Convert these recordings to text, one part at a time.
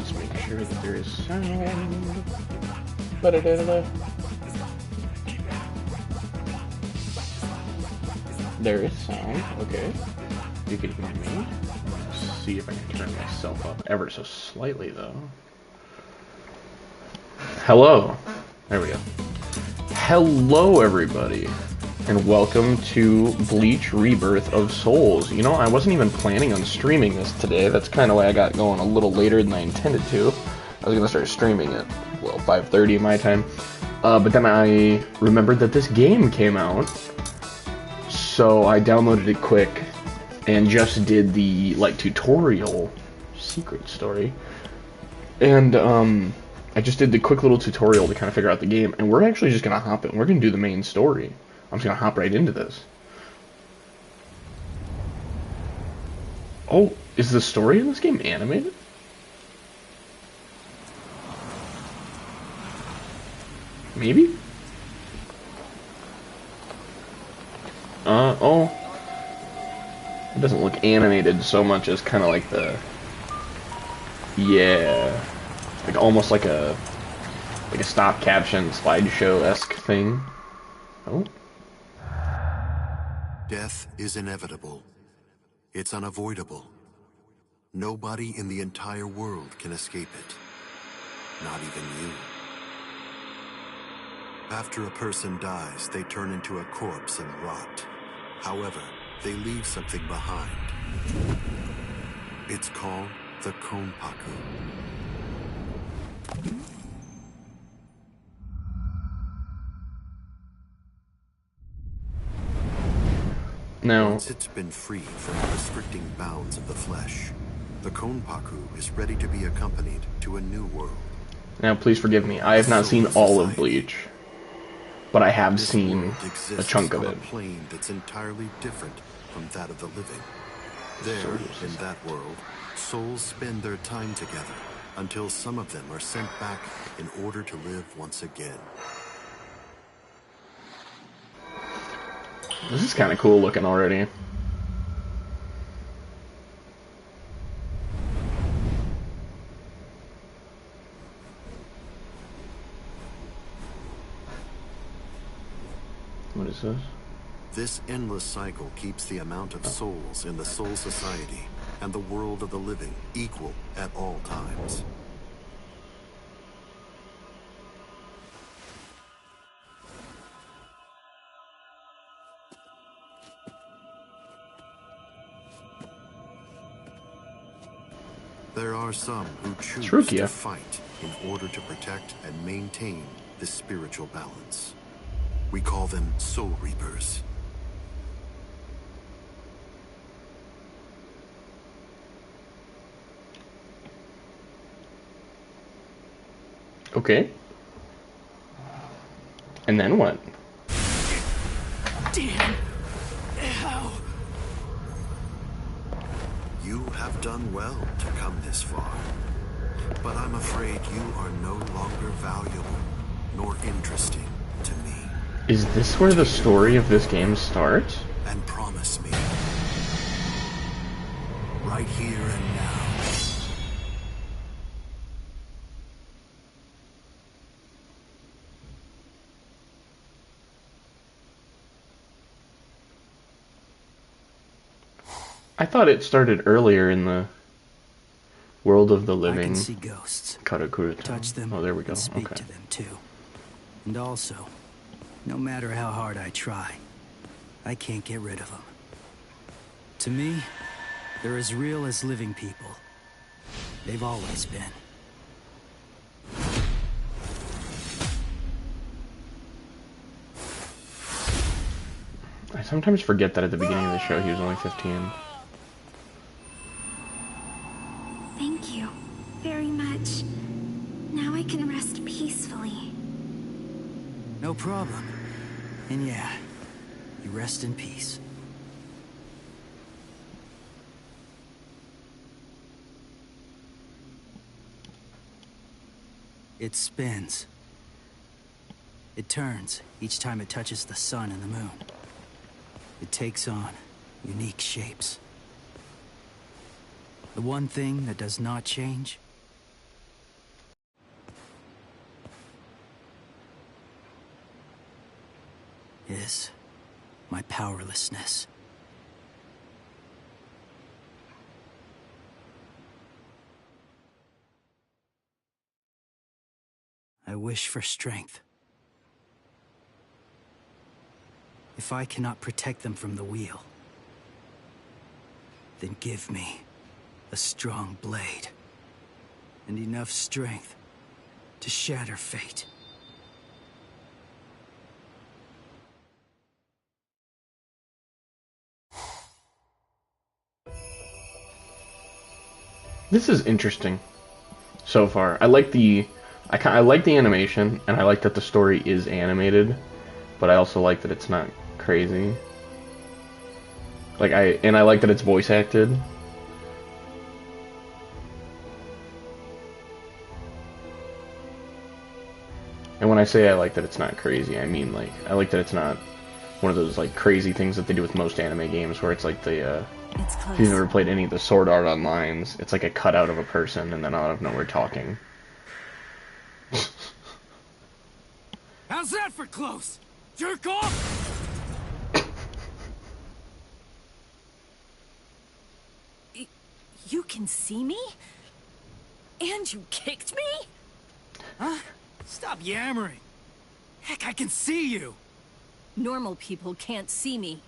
let's make sure that there is sound. Ba-da-da-da-da. There is sound, okay. You can hear me. Let's see if I can turn myself up ever so slightly, though. Hello. There we go. Hello, everybody. And welcome to Bleach Rebirth of Souls. You know, I wasn't even planning on streaming this today. That's kind of why I got going a little later than I intended to. I was going to start streaming at, well, 5:30 my time. But then I remembered that this game came out. So I downloaded it quick and just did the, like, tutorial secret story. And, I just did the quick little tutorial to kind of figure out the game. And we're actually just going to hop in. We're going to do the main story. I'm just going to hop right into this. Oh, is the story in this game animated? Maybe? Oh. It doesn't look animated so much as kind of like the... Yeah. Like almost like a stop caption slideshow-esque thing. Oh. Death is inevitable. It's unavoidable. Nobody in the entire world can escape it. Not even you. After a person dies, they turn into a corpse and rot. However, they leave something behind. It's called the Konpaku. Now, once it's been freed from the restricting bounds of the flesh, the Konpaku is ready to be accompanied to a new world. Now, please forgive me. I have not seen all of Bleach, but I have seen a chunk of it. On a plane that's entirely different from that of the living. There, in that world, souls spend their time together until some of them are sent back in order to live once again. This is kind of cool looking already. What is this? This endless cycle keeps the amount of souls in the Soul Society and the world of the living equal at all times. There are some who choose to fight in order to protect and maintain this spiritual balance. We call them Soul Reapers. Okay. And then what? Damn. Ow. You have done well to come this far. But I'm afraid you are no longer valuable nor interesting to me. Is this where the story of this game starts? And promise me, right here and now, I thought it started earlier in the world of the living. I can see ghosts. Karakura. Touch them. Oh, there we go. And speak Okay. to them too. And also, no matter how hard I try, I can't get rid of them. To me, they're as real as living people. They've always been. I sometimes forget that at the beginning of the show he was only 15. Thank you very much. Now I can rest peacefully. No problem. And yeah, you rest in peace. It spins. It turns each time it touches the sun and the moon. It takes on unique shapes. The one thing that does not change is my powerlessness. I wish for strength. If I cannot protect them from the wheel, then give me a strong blade and enough strength to shatter fate. This is interesting so far. I like the animation, and I like that the story is animated, but I also like that it's not crazy. I like that it's voice acted. And when I say I like that it's not crazy, I mean I like that it's not one of those crazy things that they do with most anime games, where it's like the if you've never played any of the Sword Art Onlines, it's like a cutout of a person and then out of nowhere talking. How's that for close? Jerk off! You can see me? And you kicked me? Huh? Stop yammering. Heck, I can see you. Normal people can't see me.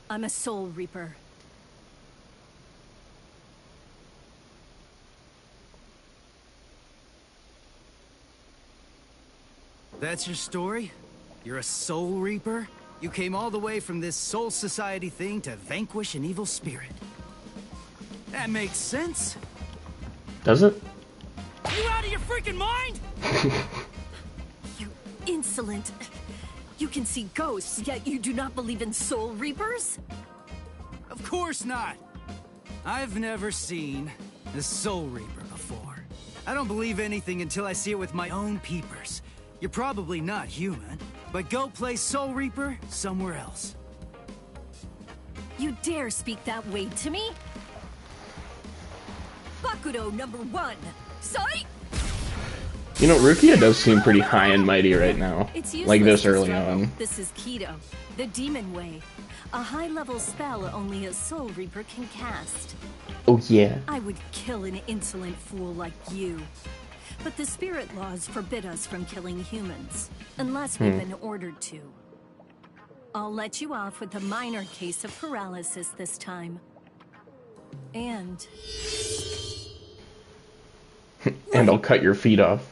I'm a Soul Reaper. That's your story? You're a Soul Reaper? You came all the way from this Soul Society thing to vanquish an evil spirit. That makes sense. Does it? You out of your freaking mind? You insolent. You can see ghosts, yet you do not believe in Soul Reapers? Of course not. I've never seen the Soul Reaper before. I don't believe anything until I see it with my own peepers. You're probably not human, but go play Soul Reaper somewhere else. You dare speak that way to me? Bakudo #1. Sight! You know, Rukia does seem pretty high and mighty right now. Like this early on. This is Kido, the Demon Way. A high-level spell only a Soul Reaper can cast. Oh yeah. I would kill an insolent fool like you. But the spirit laws forbid us from killing humans, unless we've been ordered to. I'll let you off with a minor case of paralysis this time. And... And I'll cut your feet off.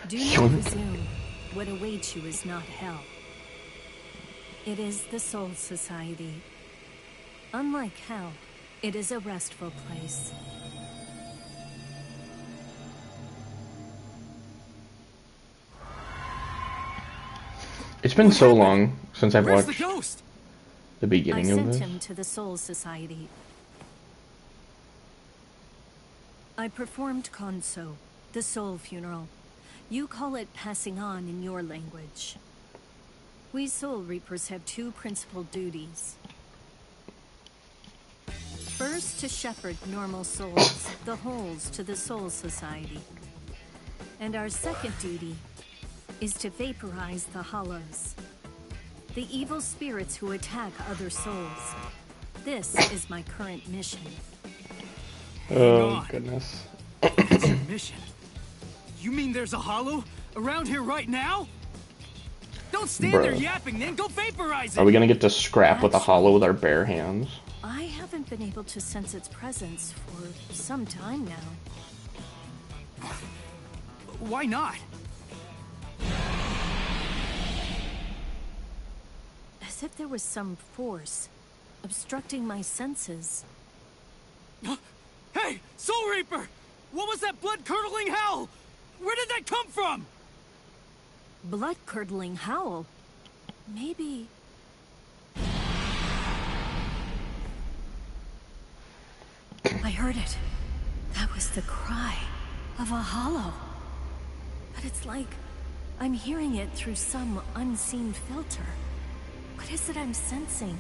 do not presume what awaits you is not hell. It is the Soul Society. Unlike hell, it is a restful place. It's been so long since I've watched the ghost? the beginning I of this. sent him to the Soul Society. I performed Konso, the soul funeral. You call it passing on in your language. We Soul Reapers have two principal duties. First, to shepherd normal souls, the holes, to the Soul Society. And our second duty is to vaporize the hollows, the evil spirits who attack other souls. This is my current mission. Oh, goodness. That's your mission? You mean there's a hollow around here right now? Don't stand there yapping, then go vaporize it! Are we gonna get to scrap with a hollow with our bare hands? I haven't been able to sense its presence for some time now. Why not? As if there was some force obstructing my senses. Hey, Soul Reaper! What was that blood-curdling howl? Where did that come from? Blood-curdling howl? Maybe... I heard it. That was the cry of a hollow. But it's like I'm hearing it through some unseen filter. What is it I'm sensing?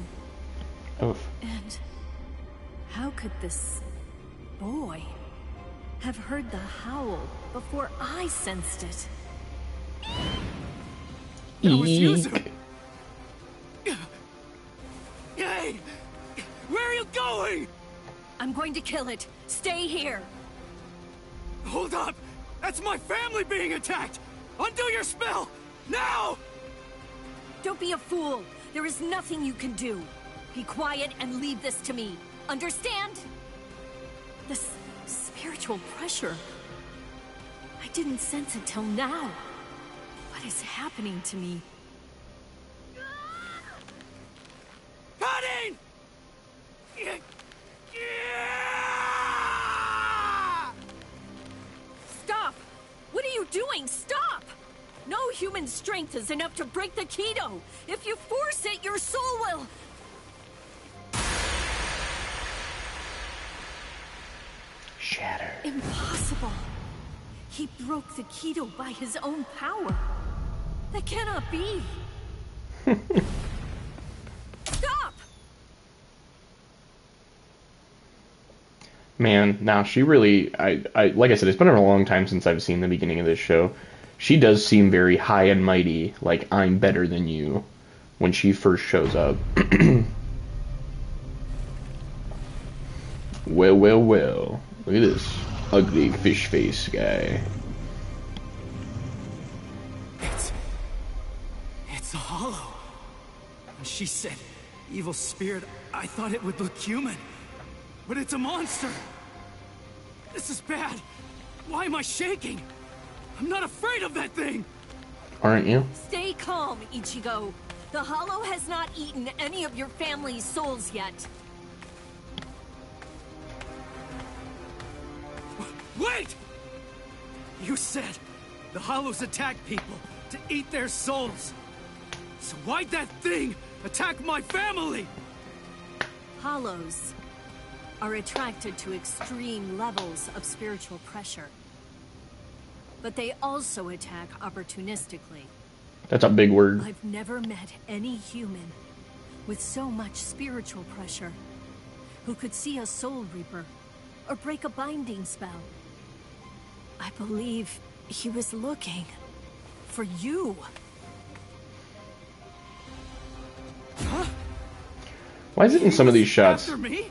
Oof. And how could this boy have heard the howl before I sensed it? That was Yuzu. Eek. Hey! Where are you going? I'm going to kill it. Stay here. Hold up! That's my family being attacked! Undo your spell! Now! Don't be a fool. There is nothing you can do. Be quiet and leave this to me. Understand? This spiritual pressure. I didn't sense it till now. What is happening to me? Cutting! Stop! What are you doing? Stop! No human strength is enough to break the Keto. If you force it, your soul will... Shatter. Impossible. He broke the Keto by his own power. That cannot be. Stop! Man, now she really, I like I said, it's been a long time since I've seen the beginning of this show. She does seem very high and mighty, like I'm better than you, when she first shows up. Well, well, well. Look at this ugly fish face guy. It's a hollow. When she said evil spirit, I thought it would look human. But it's a monster. This is bad. Why am I shaking? I'm not afraid of that thing. Aren't you? Stay calm, Ichigo. The Hollow has not eaten any of your family's souls yet. Wait! You said the Hollows attack people to eat their souls. So why'd that thing attack my family? Hollows are attracted to extreme levels of spiritual pressure. But they also attack opportunistically. That's a big word. I've never met any human with so much spiritual pressure who could see a Soul Reaper or break a binding spell. I believe he was looking for you. Huh? Why is it in some of these shots After me?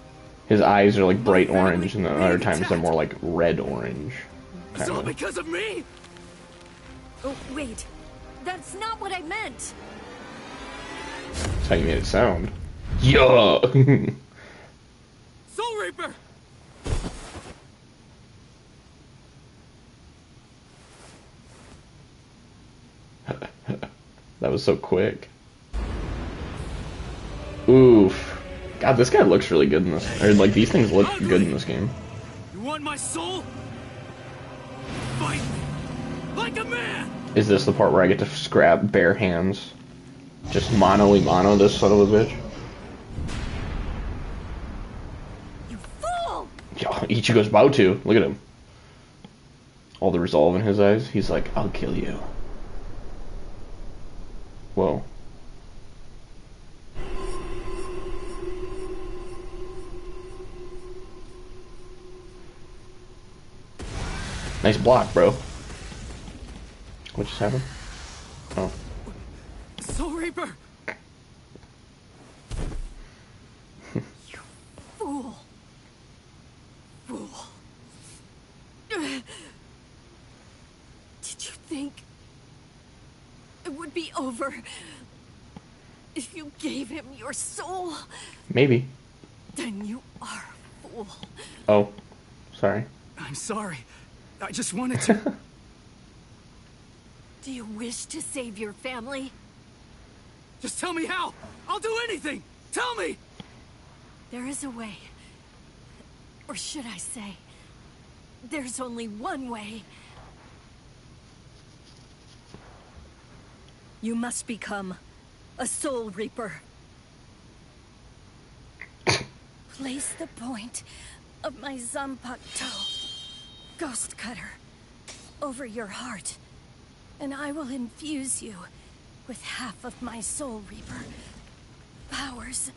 his eyes are like bright orange and then other times they're more like red orange? It's all because of me? Oh, wait. That's not what I meant. That's how you made it sound. Yeah. Soul Reaper! That was so quick. Oof. God, this guy looks really good in this. Or, like, these things look good in this game. You want my soul? Fight me! Like a man! Is this the part where I get to scrap bare hands? Just mano-y-mano this son of a bitch? You fool! Yo, Ichigo's about to. Look at him. All the resolve in his eyes. He's like, I'll kill you. Whoa. Nice block, bro. What just happened? Oh. Soul Reaper! You fool. Fool. Did you think it would be over if you gave him your soul? Maybe. Then you are a fool. Oh. Sorry. I'm sorry. I just wanted to... Do you wish to save your family? Just tell me how! I'll do anything! Tell me! There is a way. Or should I say, there's only one way. You must become a Soul Reaper. Place the point of my Zanpakuto, Ghost Cutter, over your heart, and I will infuse you with half of my Soul Reaper powers.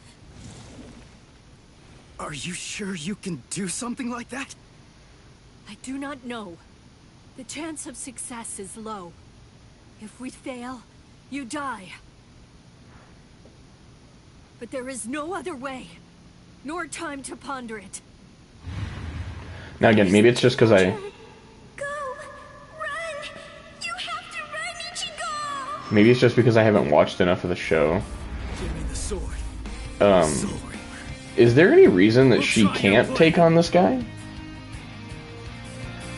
Are you sure you can do something like that? I do not know. The chance of success is low. If we fail, you die. But there is no other way, nor time to ponder it. Now again, maybe it's just because I... Go! Run! You have to run, Ichigo! Maybe it's just because I haven't watched enough of the show. Give me the sword. Is there any reason that she can't take on this guy?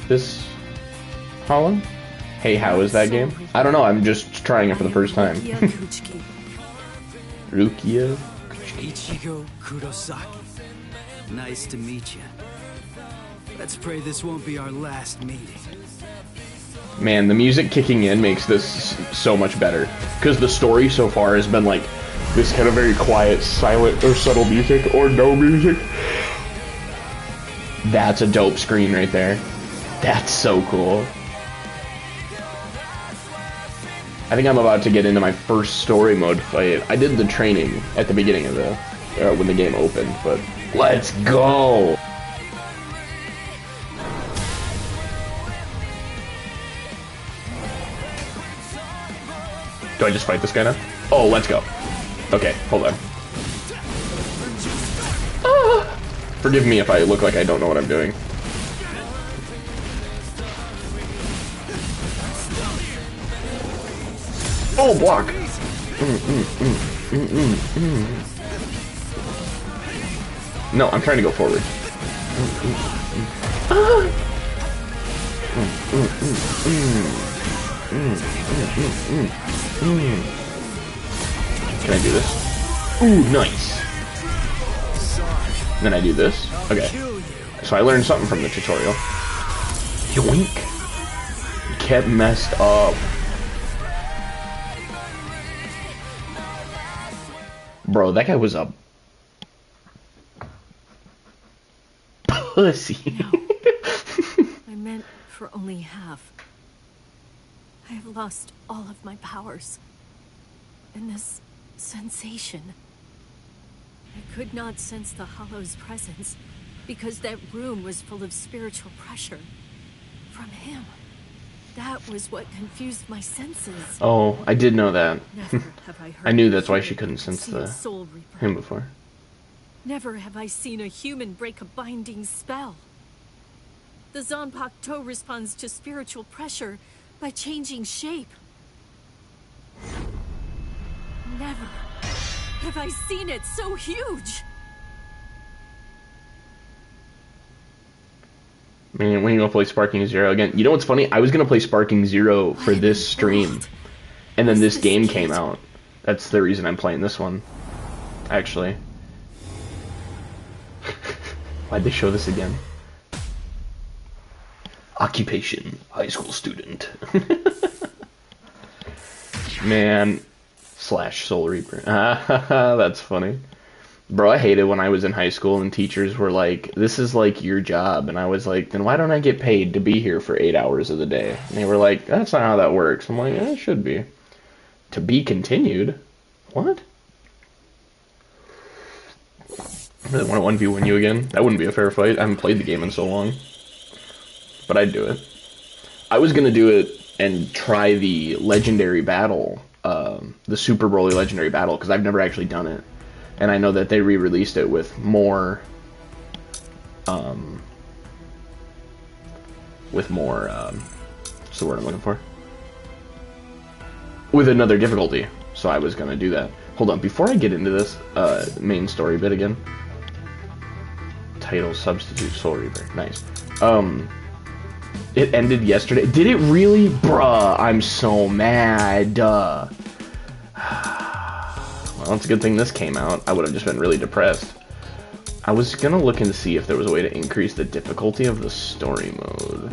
This Hollow? Hey, how is that game? I don't know, I'm just trying it for the first time. Rukia? Ichigo Kurosaki. Nice to meet you. Let's pray this won't be our last meeting. Man, the music kicking in makes this so much better. Because the story so far has been like this kind of very quiet, silent, or subtle music, or no music. That's a dope screen right there. That's so cool. I think I'm about to get into my first story mode fight. I did the training at the beginning of the when the game opened, but let's go! Do I just fight this guy now? Oh, let's go. Okay, hold on. Ah! Forgive me if I look like I don't know what I'm doing. Oh, block! No, I'm trying to go forward. Can I do this? Ooh, nice. Then I do this. Okay. So I learned something from the tutorial. Yoink! Kept messed up. Bro, that guy was a pussy. No. I meant for only half. I have lost all of my powers. And this sensation. I could not sense the Hollow's presence because that room was full of spiritual pressure from him. That was what confused my senses. Oh, I did know that. Never have I heard I knew that's why she couldn't sense seen a soul reaper. him before. Never have I seen a human break a binding spell. The Zanpakuto responds to spiritual pressure by changing shape. Never have I seen it so huge. Man, when you gonna play Sparking Zero again? You know what's funny? I was gonna play Sparking Zero for this stream, and then this game came out. That's the reason I'm playing this one, actually. Why'd they show this again? Occupation, high school student. Man, slash Soul Reaper. That's funny. Bro, I hated when I was in high school and teachers were like, this is like your job. And I was like, then why don't I get paid to be here for 8 hours of the day? And they were like, that's not how that works. I'm like, yeah, it should be. To be continued? What? I really want to 1v1 you again. That wouldn't be a fair fight. I haven't played the game in so long. But I'd do it. I was going to do it and try the legendary battle, the Super Broly legendary battle, because I've never actually done it. And I know that they re-released it with more, what's the word I'm looking for? With another difficulty. So I was going to do that. Hold on, before I get into this main story bit again. Title, substitute, Soul Reaper. Nice. It ended yesterday. Did it really? Bruh, I'm so mad. Well, it's a good thing this came out. I would have just been really depressed. I was gonna look and see if there was a way to increase the difficulty of the story mode.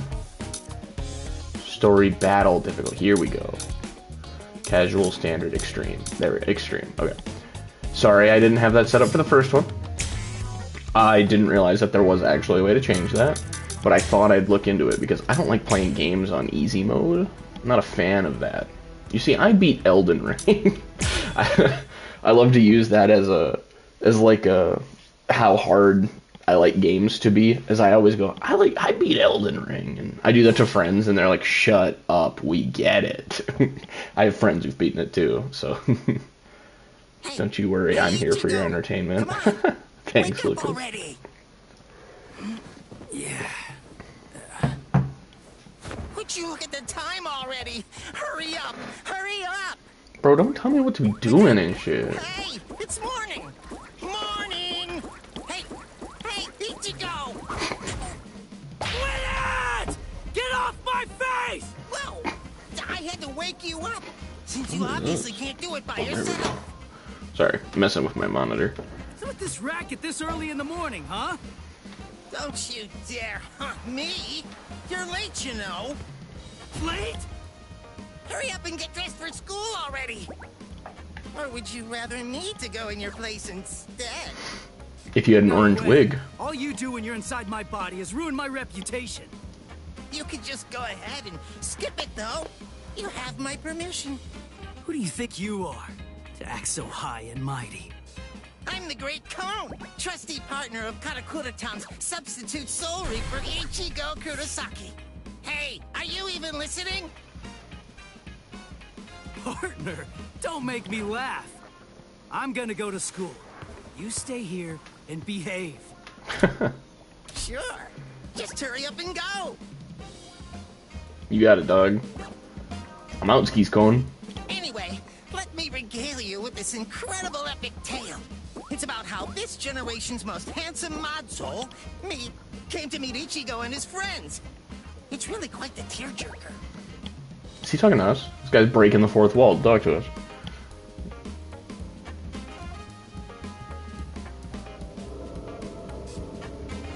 Story battle difficulty. Here we go. Casual, standard, extreme. There, extreme. Okay. Sorry, I didn't have that set up for the first one. I didn't realize that there was actually a way to change that. But I thought I'd look into it because I don't like playing games on easy mode. I'm not a fan of that. You see, I beat Elden Ring. I love to use that as like a how hard I like games to be, as I always go, I beat Elden Ring, and I do that to friends, and they're like, shut up, we get it. I have friends who've beaten it too, so Hey, don't you worry, I'm here for your Ichigo, entertainment. come on. Thanks, Wake up Lucas. already. Yeah. Would you look at the time already? Hurry up! Hurry up! Bro, don't tell me what to be doing and shit. Hey, it's morning. Morning. Hey, Ichigo. Quiet! Get off my face! Whoa! I had to wake you up, since you obviously can't do it by yourself. Sorry, messing with my monitor. What's with this racket this early in the morning, huh? Don't you dare hunt me! You're late, you know. Late? Hurry up and get dressed for school already. Or would you rather me to go in your place instead? If you had an orange Wait. wig. All you do when you're inside my body is ruin my reputation. You could just go ahead and skip it, though. You have my permission. Who do you think you are to act so high and mighty? I'm the Great Cone, trusty partner of Karakura-tan's substitute soul reaper Ichigo Kurosaki. Hey, are you even listening? Partner, don't make me laugh. I'm gonna go to school. You stay here and behave. Sure. Just hurry up and go. You got it, dog. I'm out, Skis Cone. Anyway, let me regale you with this incredible epic tale. It's about how this generation's most handsome mod soul, me, came to meet Ichigo and his friends. It's really quite the tearjerker. Is he talking to us? This guy's breaking the fourth wall to talk to us.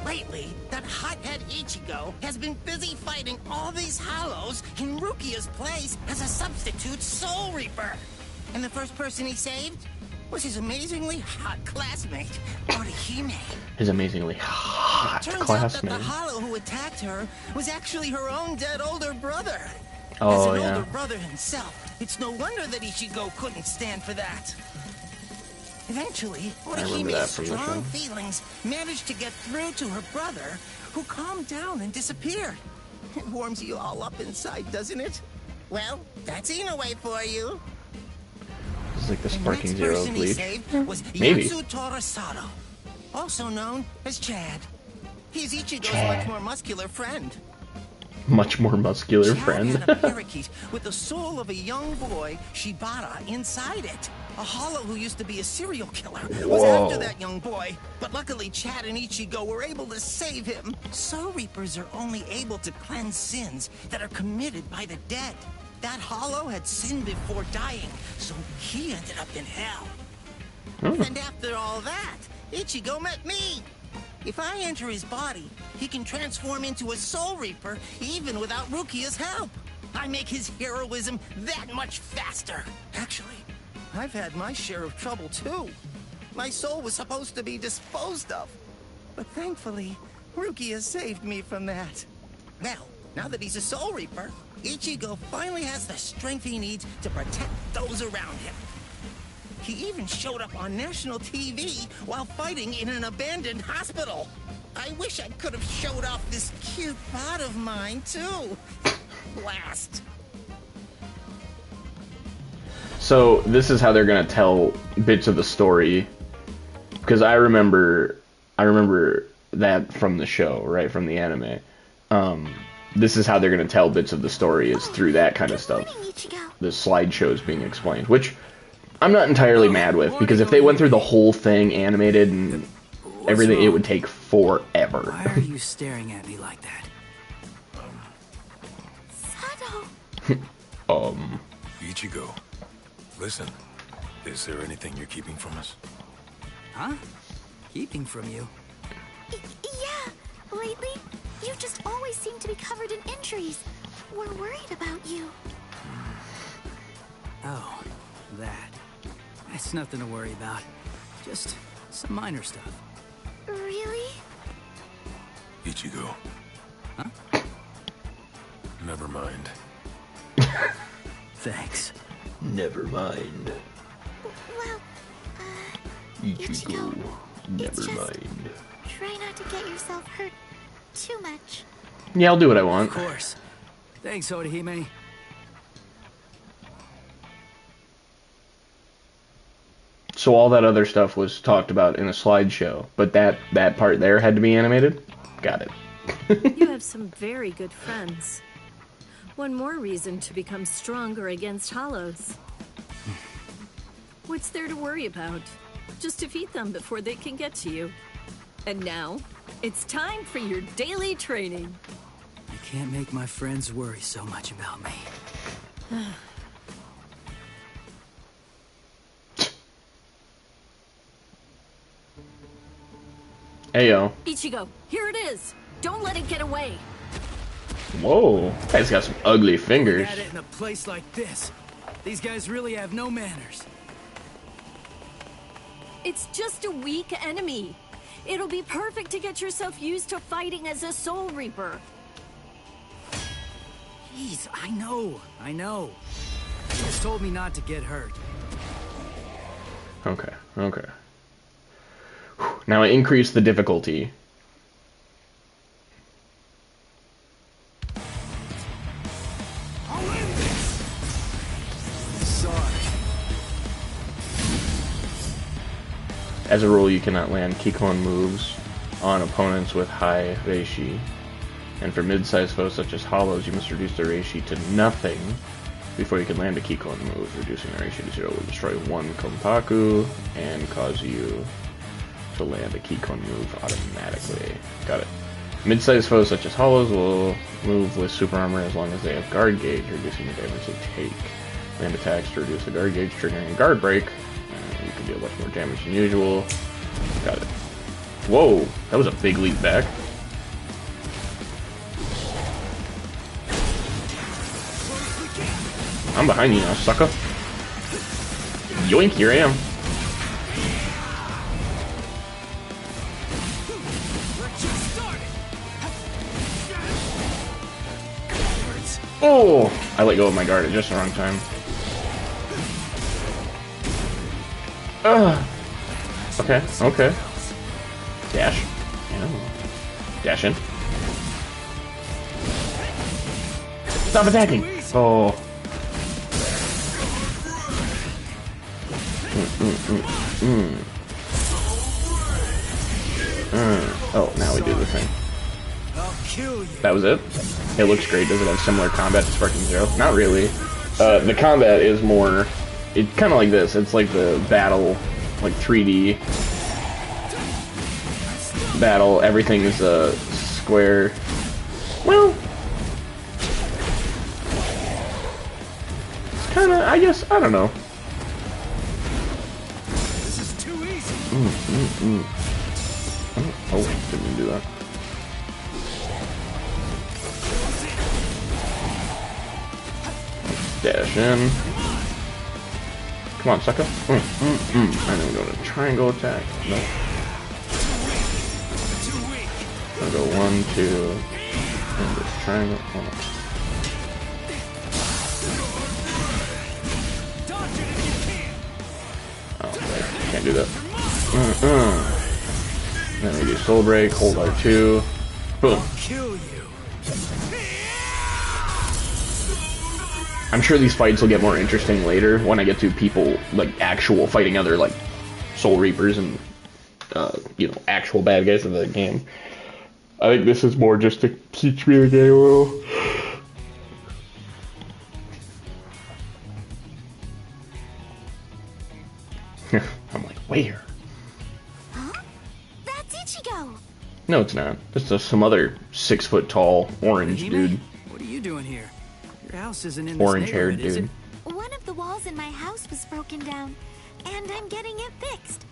Lately, that hothead Ichigo has been busy fighting all these hollows in Rukia's place as a substitute soul reaper. And the first person he saved was his amazingly hot classmate, Orihime. His amazingly hot Turns out classmate. that the hollow who attacked her was actually her own dead older brother. Oh, As an yeah. older brother himself, it's no wonder that Ichigo couldn't stand for that. Eventually, remember that Orihime's from the strong show. feelings managed to get through to her brother, who calmed down and disappeared. It warms you all up inside, doesn't it? Well, that's Inoue for you. This is like the The Sparking next Zero of person he Bleach. saved was Maybe. Yatsu Torasado, also known as Chad. He's Ichigo's much more muscular friend. Much more muscular Chad friend. had a parakeet with the soul of a young boy, Shibata, inside it. A hollow who used to be a serial killer was Whoa. after that young boy, but luckily Chad and Ichigo were able to save him. Soul Reapers are only able to cleanse sins that are committed by the dead. That hollow had sinned before dying, so he ended up in hell. And after all that, Ichigo met me. If I enter his body, he can transform into a Soul Reaper even without Rukia's help. I make his heroism that much faster. Actually, I've had my share of trouble too. My soul was supposed to be disposed of. But thankfully, Rukia saved me from that. Well, now that he's a Soul Reaper, Ichigo finally has the strength he needs to protect those around him. He even showed up on national TV while fighting in an abandoned hospital. I wish I could have showed off this cute bod of mine, too. Blast. So this is how they're gonna tell bits of the story, because I remember that from the show, right, from the anime. This is how they're gonna tell bits of the story, is through that kind of stuff. Morning, Ichigo. The slideshows being explained, which I'm not entirely mad with, because if they went through the whole thing animated and everything, it would take forever. Why are you staring at me like that? Sado. Ichigo, listen. Is there anything you're keeping from us? Huh? Keeping from you? Yeah. Lately, you just always seem to be covered in injuries. We're worried about you. Oh, that. It's nothing to worry about. Just some minor stuff. Really? Ichigo. Huh? Never mind. Thanks. Never mind. Well, Ichigo. it's Never just- mind. Try not to get yourself hurt too much. Yeah, I'll do what I want. Of course. Thanks, Orihime. So all that other stuff was talked about in a slideshow, but that part there had to be animated? Got it. You have some very good friends. One more reason to become stronger against hollows. What's there to worry about? Just defeat them before they can get to you. And now, it's time for your daily training. I can't make my friends worry so much about me. Heyo. Ichigo, here it is. Don't let it get away. Whoa. Guy's got some ugly fingers. At it in a place like this. These guys really have no manners. It's just a weak enemy. It'll be perfect to get yourself used to fighting as a Soul Reaper. Jeez, I know. You just told me not to get hurt. Okay. Whew. Now I increase the difficulty. I'll end this! Sorry. As a rule, you cannot land Kikon moves on opponents with high reishi. And for mid-sized foes such as hollows, you must reduce their reishi to nothing before you can land a Kikon move. Reducing their reishi to 0 will destroy one Kompaku and cause you to land a Kikon move automatically. Got it. Mid-sized foes such as hollows will move with super armor as long as they have guard gauge, reducing the damage they take. Land attacks to reduce the guard gauge, triggering a guard break. You can deal much more damage than usual. Got it. Whoa, that was a big leap back. I'm behind you now, sucker. Yoink, here I am. Oh! I let go of my guard at just the wrong time. Okay. Dash. Yeah. Dash in. Stop attacking! Oh. Oh, now we do the thing. That was it? It looks great. Does it have similar combat to Sparking Zero? Not really. The combat is more... It's kind of like this. It's like the battle, like 3D battle. Everything is a square. Well, it's kind of, I guess, I don't know. This is too easy. Oh, didn't do that. Dash in. Come on, sucker. And then we go to triangle attack. Nope. I'll go 1, 2, and this triangle. Hold on. Oh, right. Can't do that. Then we do soul break, hold R2. Boom. I'm sure these fights will get more interesting later when I get to people, like, actual fighting other, like, Soul Reapers and, you know, actual bad guys of the game. I think this is more just to teach me the game a little. I'm like, where? Huh? That's Ichigo! No, it's not. Just some other 6-foot-tall orange dude. What are you doing here? Your house isn't in this Orange-haired neighborhood, is dude. it? One of the walls in my house was broken down, and I'm getting it fixed.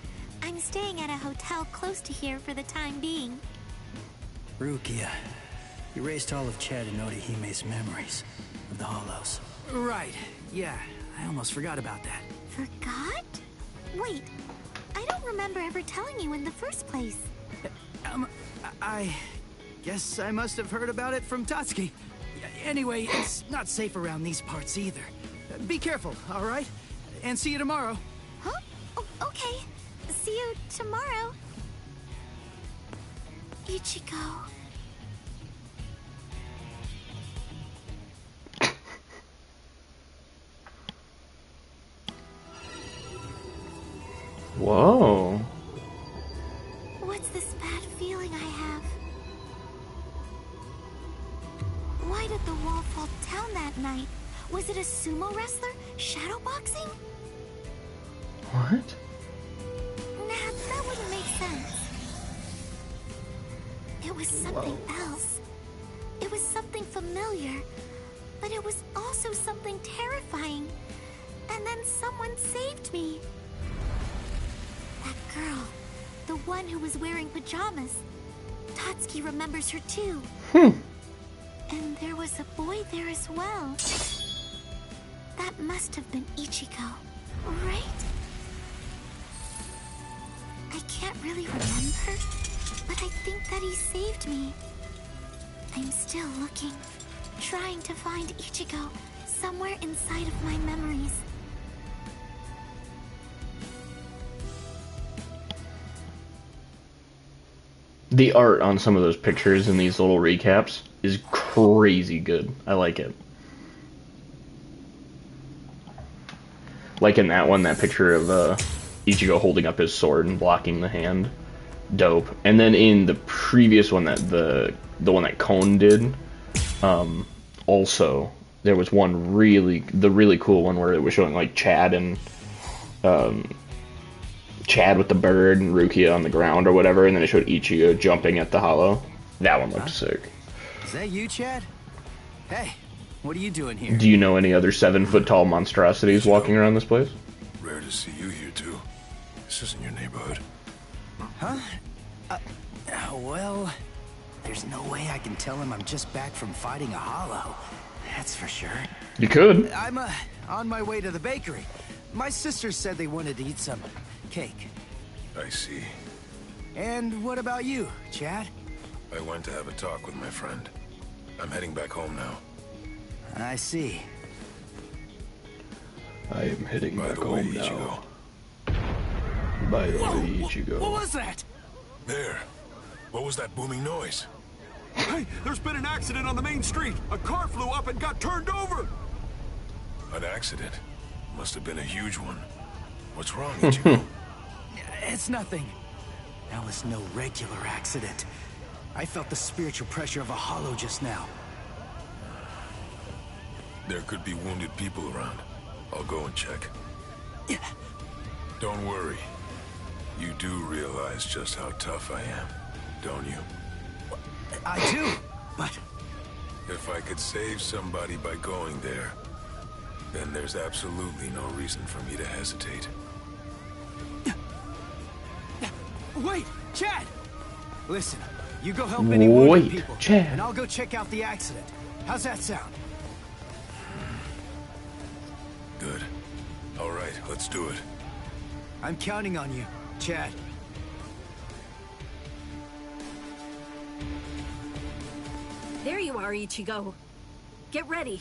I'm staying at a hotel close to here for the time being. Rukia, you erased all of Chad and Orihime's memories of the Hollows. Right, yeah. I almost forgot about that. Forgot? Wait, I don't remember ever telling you in the first place. I guess I must have heard about it from Tatsuki. Anyway, it's not safe around these parts either. Be careful, all right? And see you tomorrow. Huh? Oh, okay. See you tomorrow. Ichigo. Whoa. What's this bad feeling I have? Why did the wall fall down that night? Was it a sumo wrestler shadowboxing? What? Nah, that wouldn't make sense. It was something else. It was something familiar, but it was also something terrifying. And then someone saved me. That girl, the one who was wearing pajamas. Tatsuki remembers her too. And there was a boy there as well. That must have been Ichigo, right? I can't really remember, but I think that he saved me. I'm still looking, trying to find Ichigo somewhere inside of my memories. The art on some of those pictures in these little recaps is crazy good. I like it. Like in that one, that picture of Ichigo holding up his sword and blocking the hand. Dope. And then in the previous one, that the one that Cone did, also there was one really cool one where it was showing like Chad and Chad with the bird and Rukia on the ground or whatever, and then it showed Ichigo jumping at the hollow. That one looked sick. Is that you, Chad? Hey, what are you doing here? Do you know any other 7-foot-tall monstrosities walking around this place? Rare to see you here, too. This isn't your neighborhood. Huh? Well, there's no way I can tell him I'm just back from fighting a hollow. That's for sure. You could. I'm on my way to the bakery. My sisters said they wanted to eat some cake. I see. And what about you, Chad? I went to have a talk with my friend. I'm heading back home now. I see. I am heading By back the way, home Ichigo. now. By the way, Ichigo. What was that? There. What was that booming noise? Hey, there's been an accident on the main street. A car flew up and got turned over. An accident? Must have been a huge one. What's wrong, Ichigo? It's nothing. That was no regular accident. I felt the spiritual pressure of a hollow just now. There could be wounded people around. I'll go and check. Don't worry. You do realize just how tough I am, don't you? I do, but... If I could save somebody by going there, then there's absolutely no reason for me to hesitate. Wait, Chad! Listen, you go help any wounded people, Chad. and I'll go check out the accident. How's that sound? Good. All right, let's do it. I'm counting on you, Chad. There you are, Ichigo. Get ready.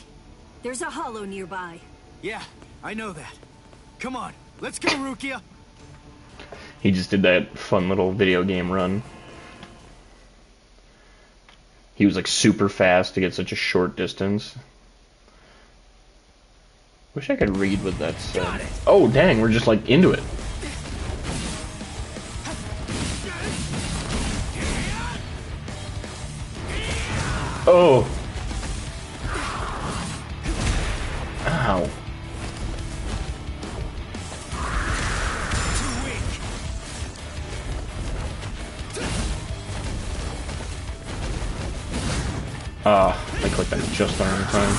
There's a hollow nearby. Yeah, I know that. Come on, let's go, Rukia! He just did that fun little video game run. He was like super fast to get such a short distance. Wish I could read what that said. Oh dang, we're just like into it. Oh. Ow. I clicked that just on the time.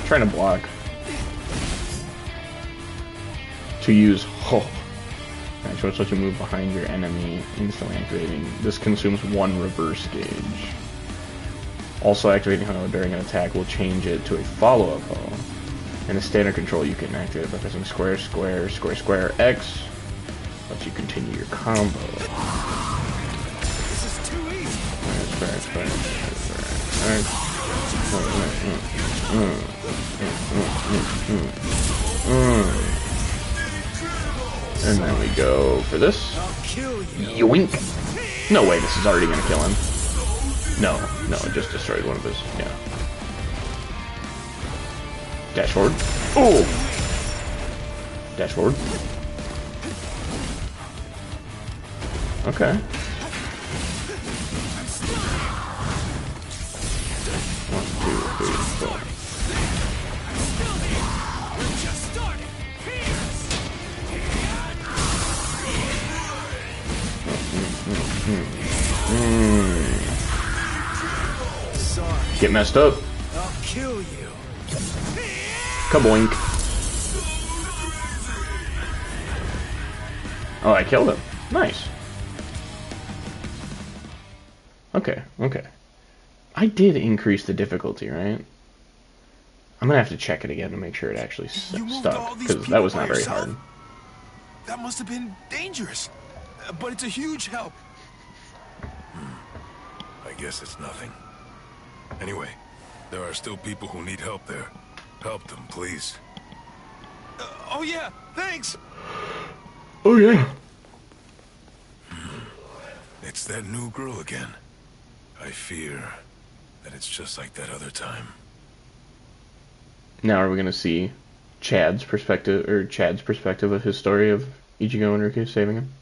Trying to block. To use Ho. Actually, such a move behind your enemy, instantly activating. This consumes 1 reverse gauge. Also, activating Ho during an attack will change it to a follow-up Ho. In a standard control, you can activate by pressing square, square, square, square, X. Lets you continue your combo. This is too easy! And then we go for this. I'll kill you! Yoink! No way, this is already gonna kill him. No, it just destroyed one of his, yeah. Dash forward. Oh! Dash forward. Okay. 1, 2, 3, 4. Get messed up. I'll kill you. Kaboink. Oh, I killed him. Nice. Okay. I did increase the difficulty, right? I'm gonna have to check it again to make sure it actually stuck, because that was not very hard. That must have been dangerous, but it's a huge help. I guess it's nothing. Anyway, there are still people who need help there. Help them, please. Oh yeah, thanks. Oh yeah. It's that new girl again. I fear that it's just like that other time. Now are we gonna see Chad's perspective of his story of Ichigo and Rukia saving him?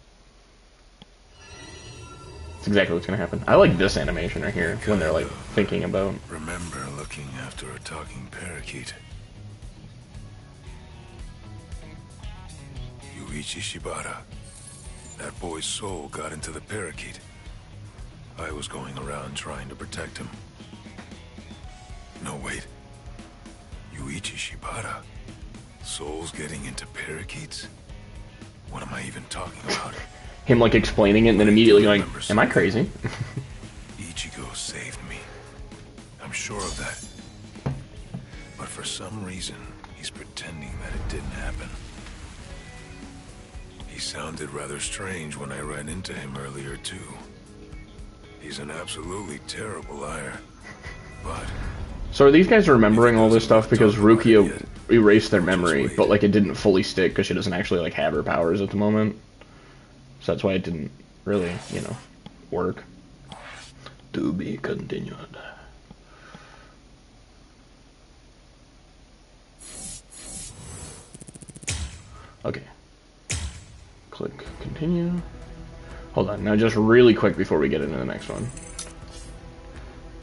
That's exactly what's gonna happen. I like this animation right here when they're like thinking about. Remember looking after a talking parakeet. Yuichi Shibata. That boy's soul got into the parakeet. I was going around trying to protect him. No, wait. Yuichi Shibata? Souls getting into parakeets? What am I even talking about? Him like explaining it and then immediately going, am I crazy? Ichigo saved me. I'm sure of that. But for some reason, he's pretending that it didn't happen. He sounded rather strange when I ran into him earlier, too. He's an absolutely terrible liar. But... So are these guys remembering all this stuff because Rukia erased their memory, but like it didn't fully stick because she doesn't actually like have her powers at the moment? So that's why it didn't really, you know, work. To be continued. Okay. Click continue. Hold on, now just really quick before we get into the next one.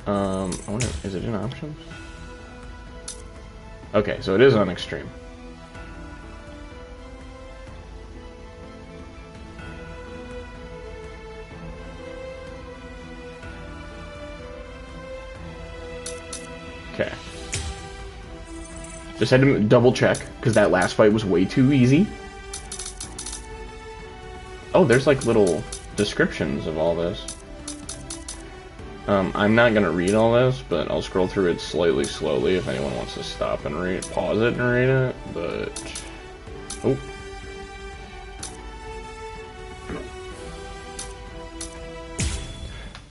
I wonder, is it in options? Okay, so it is on extreme. Okay. Just had to double check, because that last fight was way too easy. Oh, there's like little descriptions of all this. I'm not gonna read all this, but I'll scroll through it slightly slowly if anyone wants to stop and read, pause it and read it, but... Oh.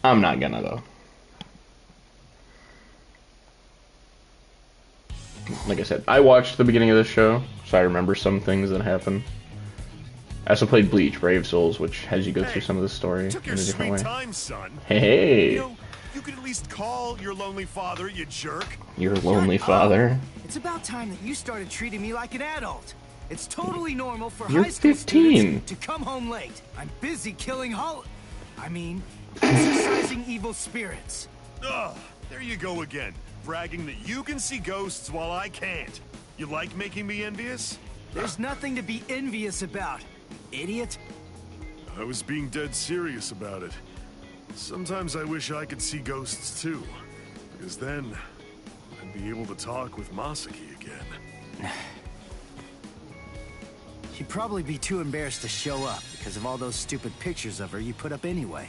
I'm not gonna, though. Like I said, I watched the beginning of this show, so I remember some things that happened. I also played Bleach Brave Souls, which has you go through some of the story in a different way. Time, son. Hey! You know, you could at least call your lonely father, you jerk. Your lonely father? It's about time that you started treating me like an adult. It's totally normal for You're high school 15. students to come home late. I'm busy killing exorcising evil spirits. Ugh, there you go again, bragging that you can see ghosts while I can't. You like making me envious? There's nothing to be envious about, idiot. I was being dead serious about it. Sometimes I wish I could see ghosts too, because then I'd be able to talk with Masaki again. She'd probably be too embarrassed to show up because of all those stupid pictures of her you put up anyway.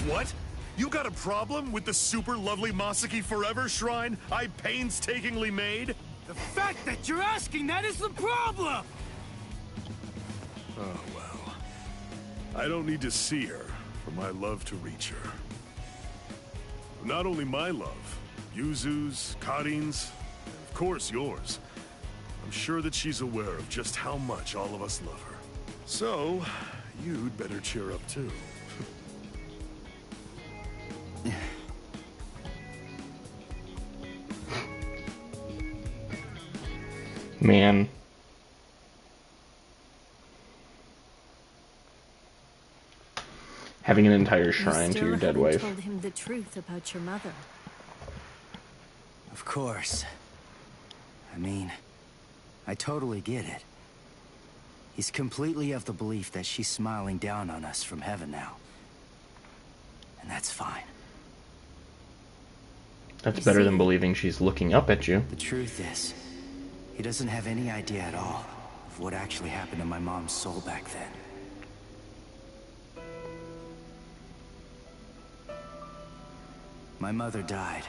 What? You got a problem with the super lovely Masaki Forever shrine I painstakingly made? The fact that you're asking that is the problem! Oh, well. I don't need to see her for my love to reach her. Not only my love, Yuzu's, Karin's, and of course yours. I'm sure that she's aware of just how much all of us love her. So, you'd better cheer up too. Man. Having an entire shrine to your dead You wife. still haven't told him the truth about your mother. Of course. I mean, I totally get it. He's completely of the belief that she's smiling down on us from heaven now. And that's fine. That's better than believing she's looking up at you. The truth is, he doesn't have any idea at all of what actually happened to my mom's soul back then. My mother died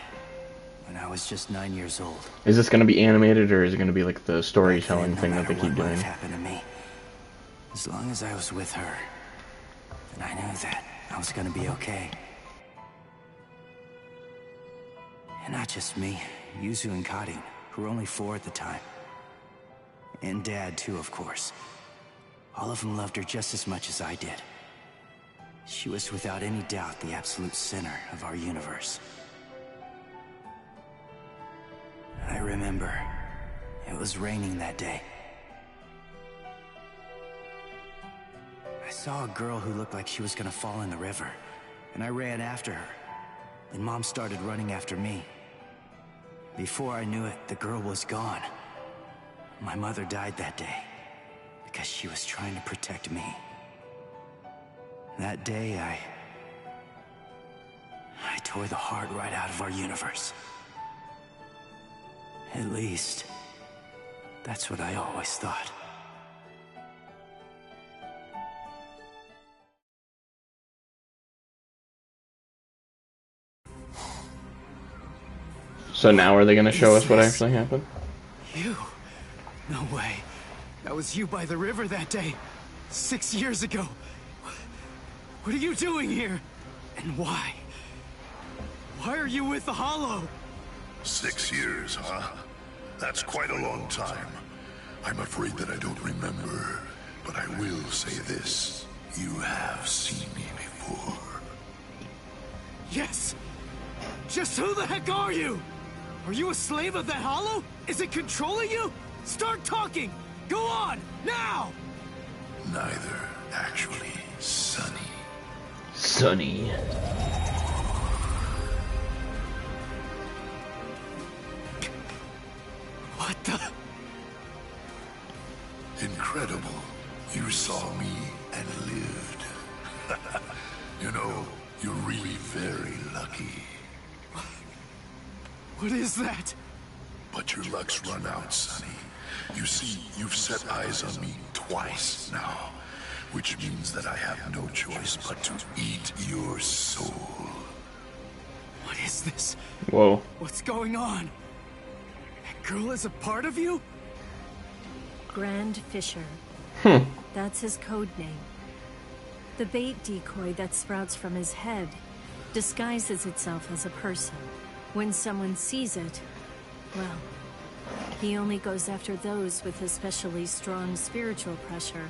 when I was just 9 years old. Is this going to be animated, or is it going to be like the storytelling thing that they keep doing? What happened to me, as long as I was with her, and I knew that I was going to be okay. And not just me, Yuzu and Karin, who were only 4 at the time. And Dad, too, of course. All of them loved her just as much as I did. She was without any doubt the absolute center of our universe. I remember, it was raining that day. I saw a girl who looked like she was gonna fall in the river, and I ran after her. Then Mom started running after me. Before I knew it, the girl was gone. My mother died that day because she was trying to protect me. That day, I tore the heart right out of our universe. At least, that's what I always thought. So now are they going to show us what actually happened? You? No way. That was you by the river that day. 6 years ago. What are you doing here? And why? Why are you with the Hollow? 6 years, huh? That's quite a long time. I'm afraid that I don't remember, but I will say this. You have seen me before. Yes! Just who the heck are you? Are you a slave of that Hollow? Is it controlling you? Start talking! Go on, now! Neither, actually, Sonny. Sonny. What the? Incredible. You saw me and lived. You know, you're really very lucky. What is that? But your luck's run out, Sonny. You see, you've set eyes on me twice now, which means that I have no choice but to eat your soul. What is this? Whoa. What's going on? That girl is a part of you? Grand Fisher. That's his code name. The bait decoy that sprouts from his head disguises itself as a person. When someone sees it, well, he only goes after those with especially strong spiritual pressure.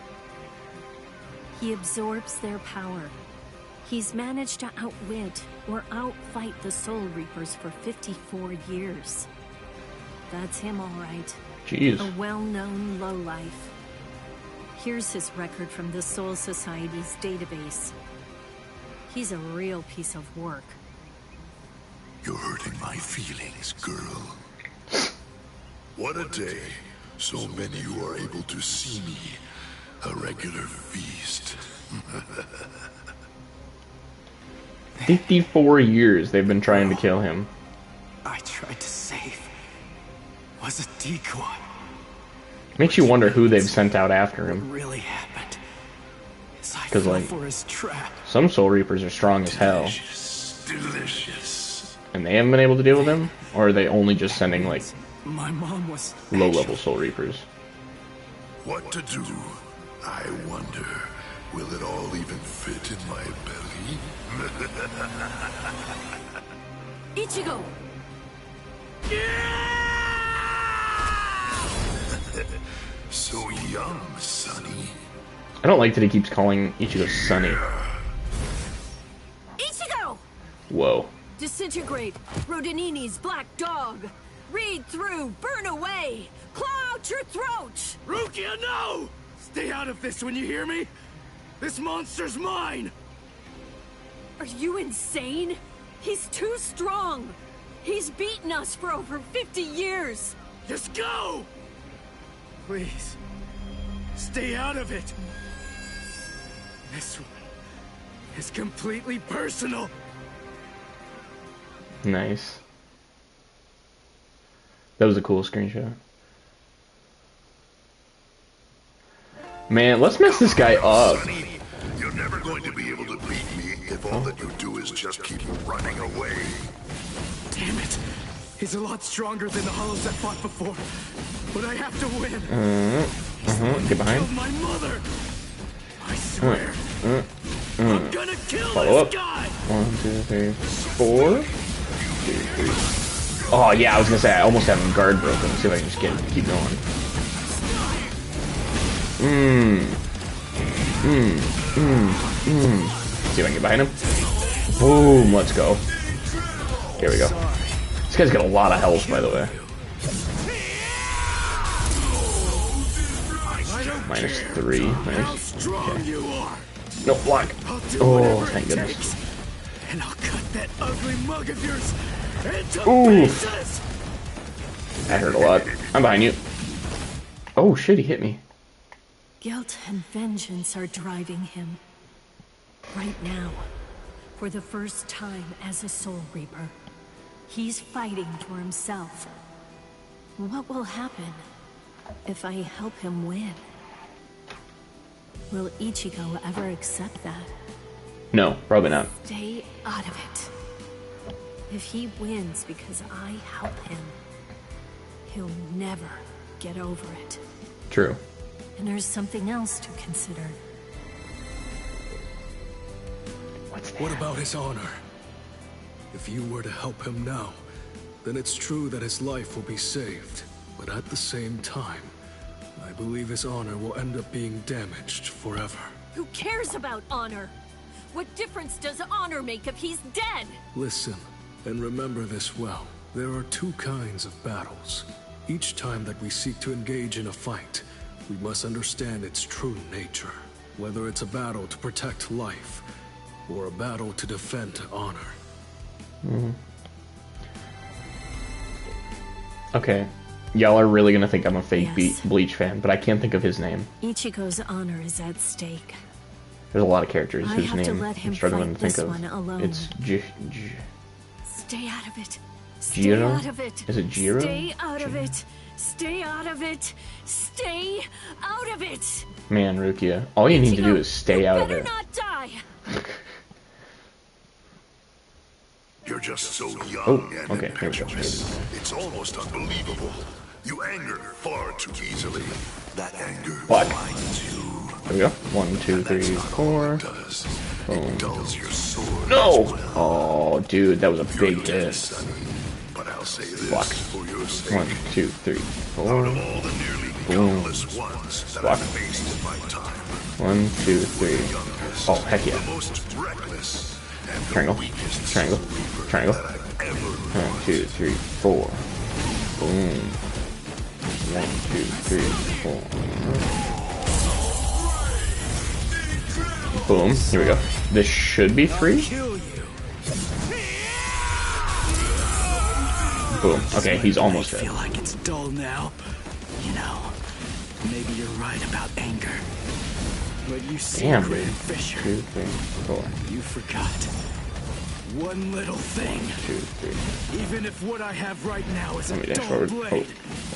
He absorbs their power. He's managed to outwit or outfight the Soul Reapers for 54 years. That's him, all right. Jeez. A well-known lowlife. Here's his record from the Soul Society's database. He's a real piece of work. You're hurting my feelings, girl. What a day. So many who are able to see me. A regular feast. 54 years they've been trying to kill him. I tried to save. Was a decoy. Makes you wonder who they've sent out after What him. really happened? Is I 'Cause, fell like, for his trap. Some Soul Reapers are strong as hell, Delicious. Delicious. and they haven't been able to deal with them? Or are they only just sending, like, My mom was low-level Soul Reapers? What to do? I wonder, will it all even fit in my belly? Ichigo! So young, Sonny. I don't like that he keeps calling Ichigo Sonny. Ichigo! Whoa. Disintegrate! Rodinini's black dog! Read through! Burn away! Claw out your throat! Rukia, no! Stay out of this when you hear me! This monster's mine! Are you insane? He's too strong! He's beaten us for over 50 years! Just go! Please, stay out of it! This one is completely personal! Nice. That was a cool screenshot. Man, let's mess this guy up. Sonny, you're never going to be able to beat me if all that you do is just keep running away. Damn it! He's a lot stronger than the Hollows I fought before. But I have to win. Get behind. Killed my mother. I swear. I'm gonna kill Follow this up. guy. 1, 2, 3, 4. 2, 3. Oh yeah, I was gonna say I almost have him guard broken. Let's see if I can just keep going. See if I can get behind him. Boom, let's go. Here we go. This guy's got a lot of health, by the way. -3. Nice. Okay. No, block. Oh, thank goodness. And I'll cut that ugly mug of yours into Oof. pieces. That hurt a lot. I'm behind you. Oh shit, he hit me. Guilt and vengeance are driving him. Right now, for the first time as a Soul Reaper, he's fighting for himself. What will happen if I help him win? Will Ichigo ever accept that? No, probably not. Stay out of it. If he wins because I help him, he'll never get over it. True. And there's something else to consider. What about his honor? If you were to help him now, then it's true that his life will be saved. But at the same time, I believe his honor will end up being damaged forever. Who cares about honor? What difference does honor make if he's dead? Listen, and remember this well. There are two kinds of battles. Each time that we seek to engage in a fight, we must understand its true nature. Whether it's a battle to protect life, or a battle to defend honor. Okay. Y'all are really gonna think I'm a fake Yes. Bleach fan, but I can't think of his name. Ichigo's honor is at stake. There's a lot of characters I whose have to name let him I'm struggling fight to think this of. one alone. It's Stay out of it. Stay Jiro? out of it. Is it Jiro? Stay out of it. Stay out of it. Stay out of it. Man, Rukia. All you need to do Ichigo, is stay you out of better it. not die. You're just so young Oh, and okay, here we go. impetuous. It's almost unbelievable. You anger far too easily. That anger Black. blinds you. There we go. 1, 2, 3, That's not all 4. it does. Boom. It dulls your sword. No! as well. Oh, dude, that was a You're big dead, hit. Sonny. But I'll say this Block. for your sake. 1, 2, 3, Out 4. of all the nearly Boom. countless ones that Block. I've faced in my time, 1, 2, 3. youngest, Oh, heck yeah. the most reckless, and the Triangle. weakest Triangle. Reaper Triangle. that I've ever 1, 2, 3, 4. Boom. 1, 2, 3, 4. Boom. Here we go. This should be 3. Kill you. Boom. Okay, he's almost I dead. feel like it's dull now. You know, maybe you're right about anger. But you see, Damn, Grand dude. Fisher, 2, 3, 4. you forgot one little thing. 2, 3. Even if what I have right now is Let a me dash dull forward. blade,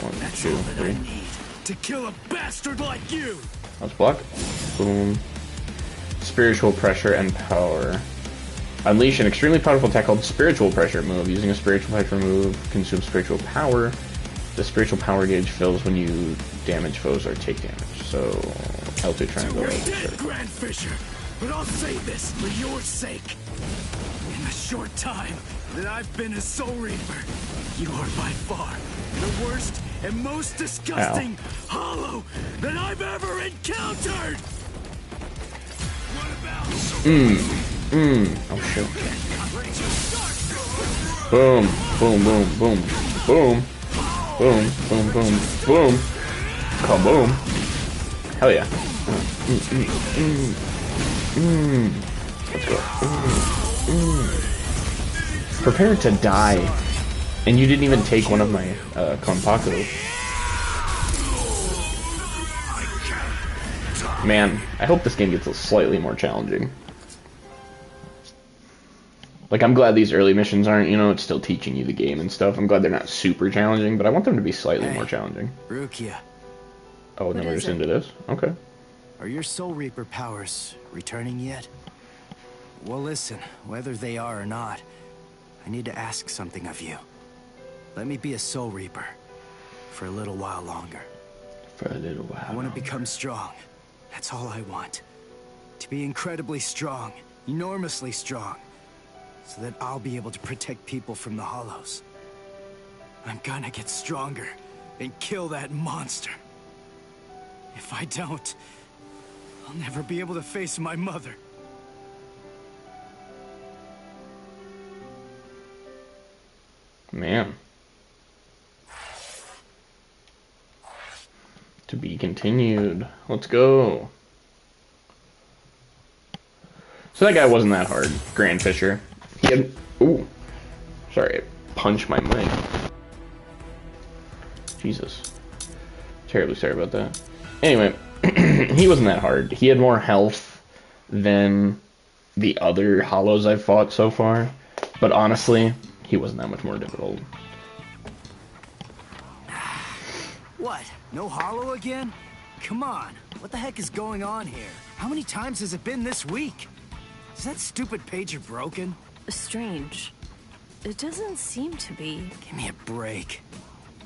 Oh. 1, that's 2, all that I 3. need to kill a bastard like you. Let's block. Boom. Spiritual pressure and power. Unleash an extremely powerful attack called Spiritual Pressure move. Using a spiritual pressure move, consume spiritual power. The spiritual power gauge fills when you damage foes or take damage. So, L2 triangle. You're L2 dead, circle. Grand Fisher, but I'll say this for your sake. In the short time that I've been a Soul Reaper, you are by far the worst and most disgusting hollow that I've ever encountered! What about Oh shit. Boom. Boom, boom, boom. Boom. Boom, boom, boom, boom. Kaboom. Hell yeah. Let's go. Prepare to die. And you didn't even take one of my Konpaku. Man, I hope this game gets slightly more challenging. Like, I'm glad these early missions aren't, you know, it's still teaching you the game and stuff. I'm glad they're not super challenging, but I want them to be slightly more challenging. Rukia. Oh, then we're just into this? Okay. Are your Soul Reaper powers returning yet? Well, listen, whether they are or not, I need to ask something of you. Let me be a Soul Reaper for a little while longer. For a little while. I want to become strong. That's all I want. To be incredibly strong, enormously strong, so that I'll be able to protect people from the Hollows. I'm gonna get stronger and kill that monster. If I don't, I'll never be able to face my mother. Man. To be continued. Let's go. So that guy wasn't that hard. Grand Fisher. He had... Ooh. Sorry, I punched my mic. Jesus. Terribly sorry about that. Anyway, he wasn't that hard. He had more health than the other Hollows I've fought so far. But honestly, he wasn't that much more difficult. What? No Hollow again? Come on. What the heck is going on here? How many times has it been this week? Is that stupid pager broken? Strange. It doesn't seem to be. Give me a break.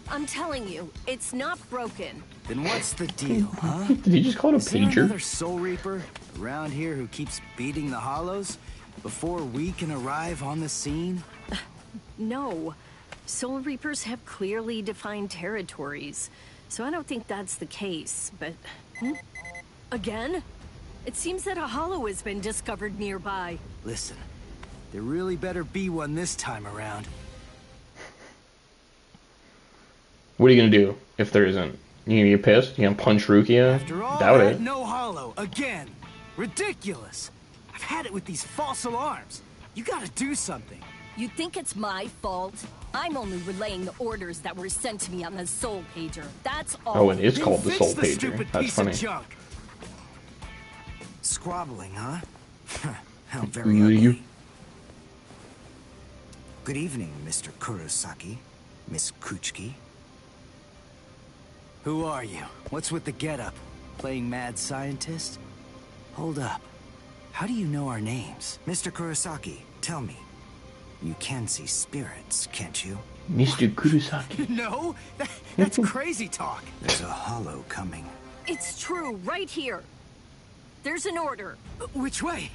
I'm telling you, it's not broken. Then what's the deal, huh? Did he just call it a Is there pager? another Soul Reaper around here who keeps beating the Hollows before we can arrive on the scene? No. Soul Reapers have clearly defined territories, so I don't think that's the case, but... Again? It seems that a Hollow has been discovered nearby. Listen, there really better be one this time around. What are you gonna do if there isn't? You gonna get pissed? You gonna punch Rukia? After all Doubt that, it. no Hollow again. Ridiculous. I've had it with these false alarms. You gotta do something. You think it's my fault? I'm only relaying the orders that were sent to me on the Soul Pager. That's all. Oh, it is Then called the fix Soul the Pager. stupid That's piece funny. Of junk. Squabbling, huh? How very Who are you? ugly. Good evening, Mr. Kurosaki, Miss Kuchiki. Who are you? What's with the getup? Playing mad scientist? Hold up. How do you know our names? Mr. Kurosaki, tell me. You can see spirits, can't you? Mr. Kurosaki. No, that's crazy talk. There's a Hollow coming. It's true, right here. There's an order. Which way?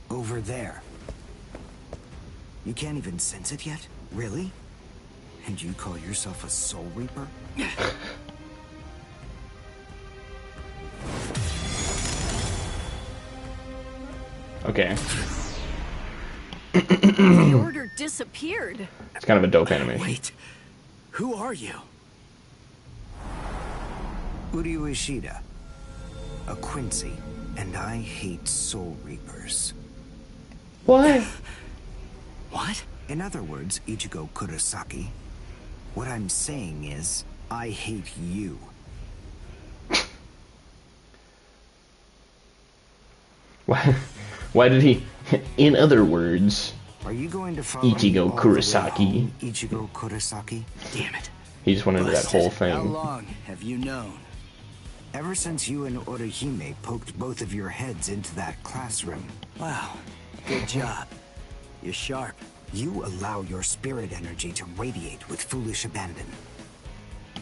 Over there. You can't even sense it yet? Really? And you call yourself a Soul Reaper? Okay. The order disappeared. It's kind of a dope animation. Wait, who are you? Uryu Ishida. A Quincy. And I hate Soul Reapers. What? What? In other words, Ichigo Kurosaki, what I'm saying is, I hate you. Why did he... In other words... Are you going to follow Ichigo me all the way Kurosaki. home, Ichigo Kurosaki? Damn it. He just went into that whole thing. How long have you known? Ever since you and Orihime poked both of your heads into that classroom. Wow, good job. You're sharp. You allow your spirit energy to radiate with foolish abandon.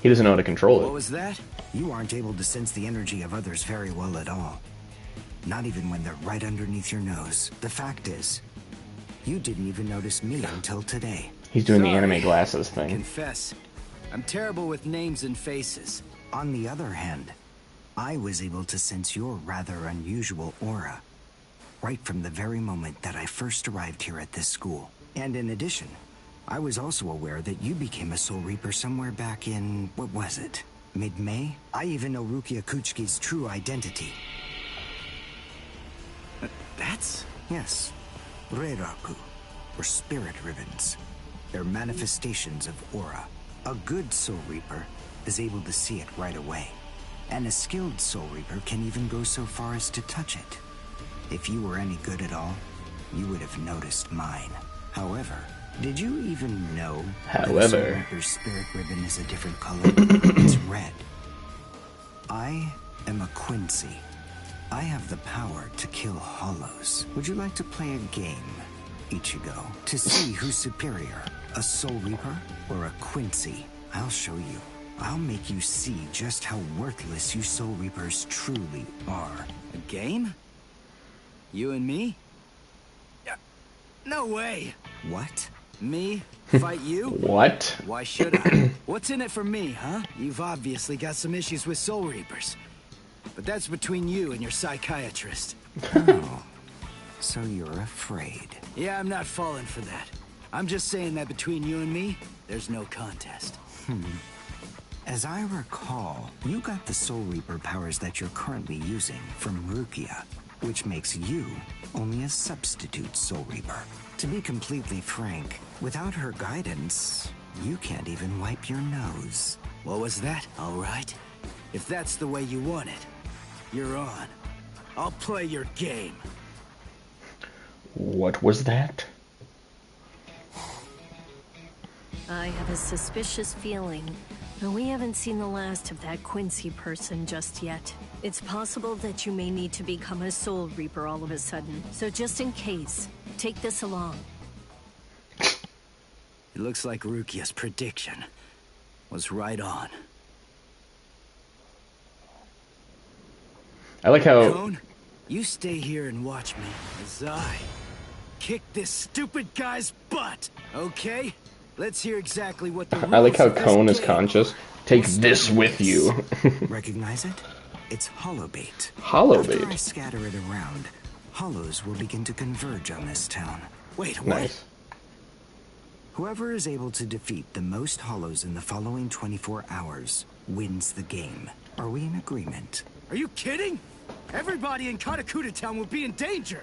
He doesn't know how to control What it. was that? You aren't able to sense the energy of others very well at all. Not even when they're right underneath your nose. The fact is, you didn't even notice me until today. He's doing the Sorry. anime glasses thing. Confess. I'm terrible with names and faces. On the other hand, I was able to sense your rather unusual aura, right from the very moment that I first arrived here at this school. And in addition, I was also aware that you became a Soul Reaper somewhere back in, what was it? Mid-May, I even know Rukia Kuchki's true identity. That's... Yes, Reiraku, or spirit ribbons. They're manifestations of aura. A good Soul Reaper is able to see it right away. And a skilled Soul Reaper can even go so far as to touch it. If you were any good at all, you would have noticed mine. However, did you even know that a Soul Reaper's spirit ribbon is a different color? It's red. I am a Quincy. I have the power to kill hollows. Would you like to play a game, Ichigo, to see who's superior, a Soul Reaper or a Quincy? I'll show you. I'll make you see just how worthless you Soul Reapers truly are. A game? You and me? No way. What? Me? Fight you? What? Why should I? What's in it for me, huh? You've obviously got some issues with Soul Reapers. But that's between you and your psychiatrist. Oh, so you're afraid. Yeah, I'm not falling for that. I'm just saying that between you and me, there's no contest. As I recall, you got the Soul Reaper powers that you're currently using from Rukia, which makes you only a substitute Soul Reaper. To be completely frank, without her guidance, you can't even wipe your nose. What was that? All right. If that's the way you want it, you're on. I'll play your game. What was that? I have a suspicious feeling, but we haven't seen the last of that Quincy person just yet. It's possible that you may need to become a Soul Reaper all of a sudden, so just in case, take this along. It looks like Rukia's prediction was right on. I like how... Cone, you stay here and watch me as I kick this stupid guy's butt, okay? Let's hear exactly what the I like how rules of this Cone is game conscious. Take this with you. Recognize it? It's hollow bait. Hollow After I bait. scatter it around, hollows will begin to converge on this town. Wait, what? Nice. Whoever is able to defeat the most hollows in the following 24 hours wins the game. Are we in agreement? Are you kidding? Everybody in Katakuta Town will be in danger.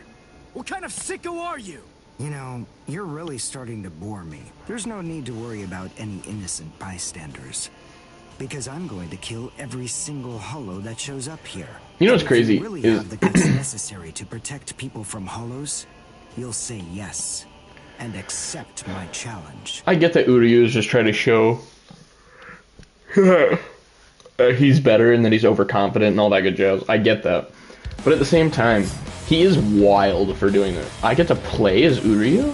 What kind of sicko are you? You know, you're really starting to bore me. There's no need to worry about any innocent bystanders. Because I'm going to kill every single hollow that shows up here. You know what's If crazy you really is... have the guts necessary to protect people from hollows, you'll say yes. And accept my challenge. I get that Uryu is just trying to show he's better and that he's overconfident and all that good jazz. I get that. But at the same time, he is wild for doing that. I get to play as Uryu?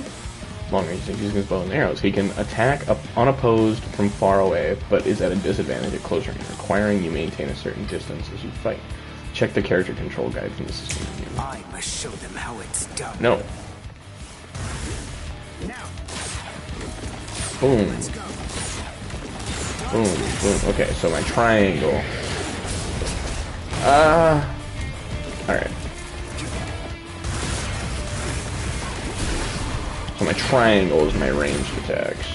Long range things using his bow and arrows. He can attack unopposed from far away, but is at a disadvantage at close range, requiring you maintain a certain distance as you fight. Check the character control guide from the system menu. I must show them how it's done. No. Now. Boom. Boom, boom. Okay, so my triangle. Alright. So my triangle is my ranged attacks.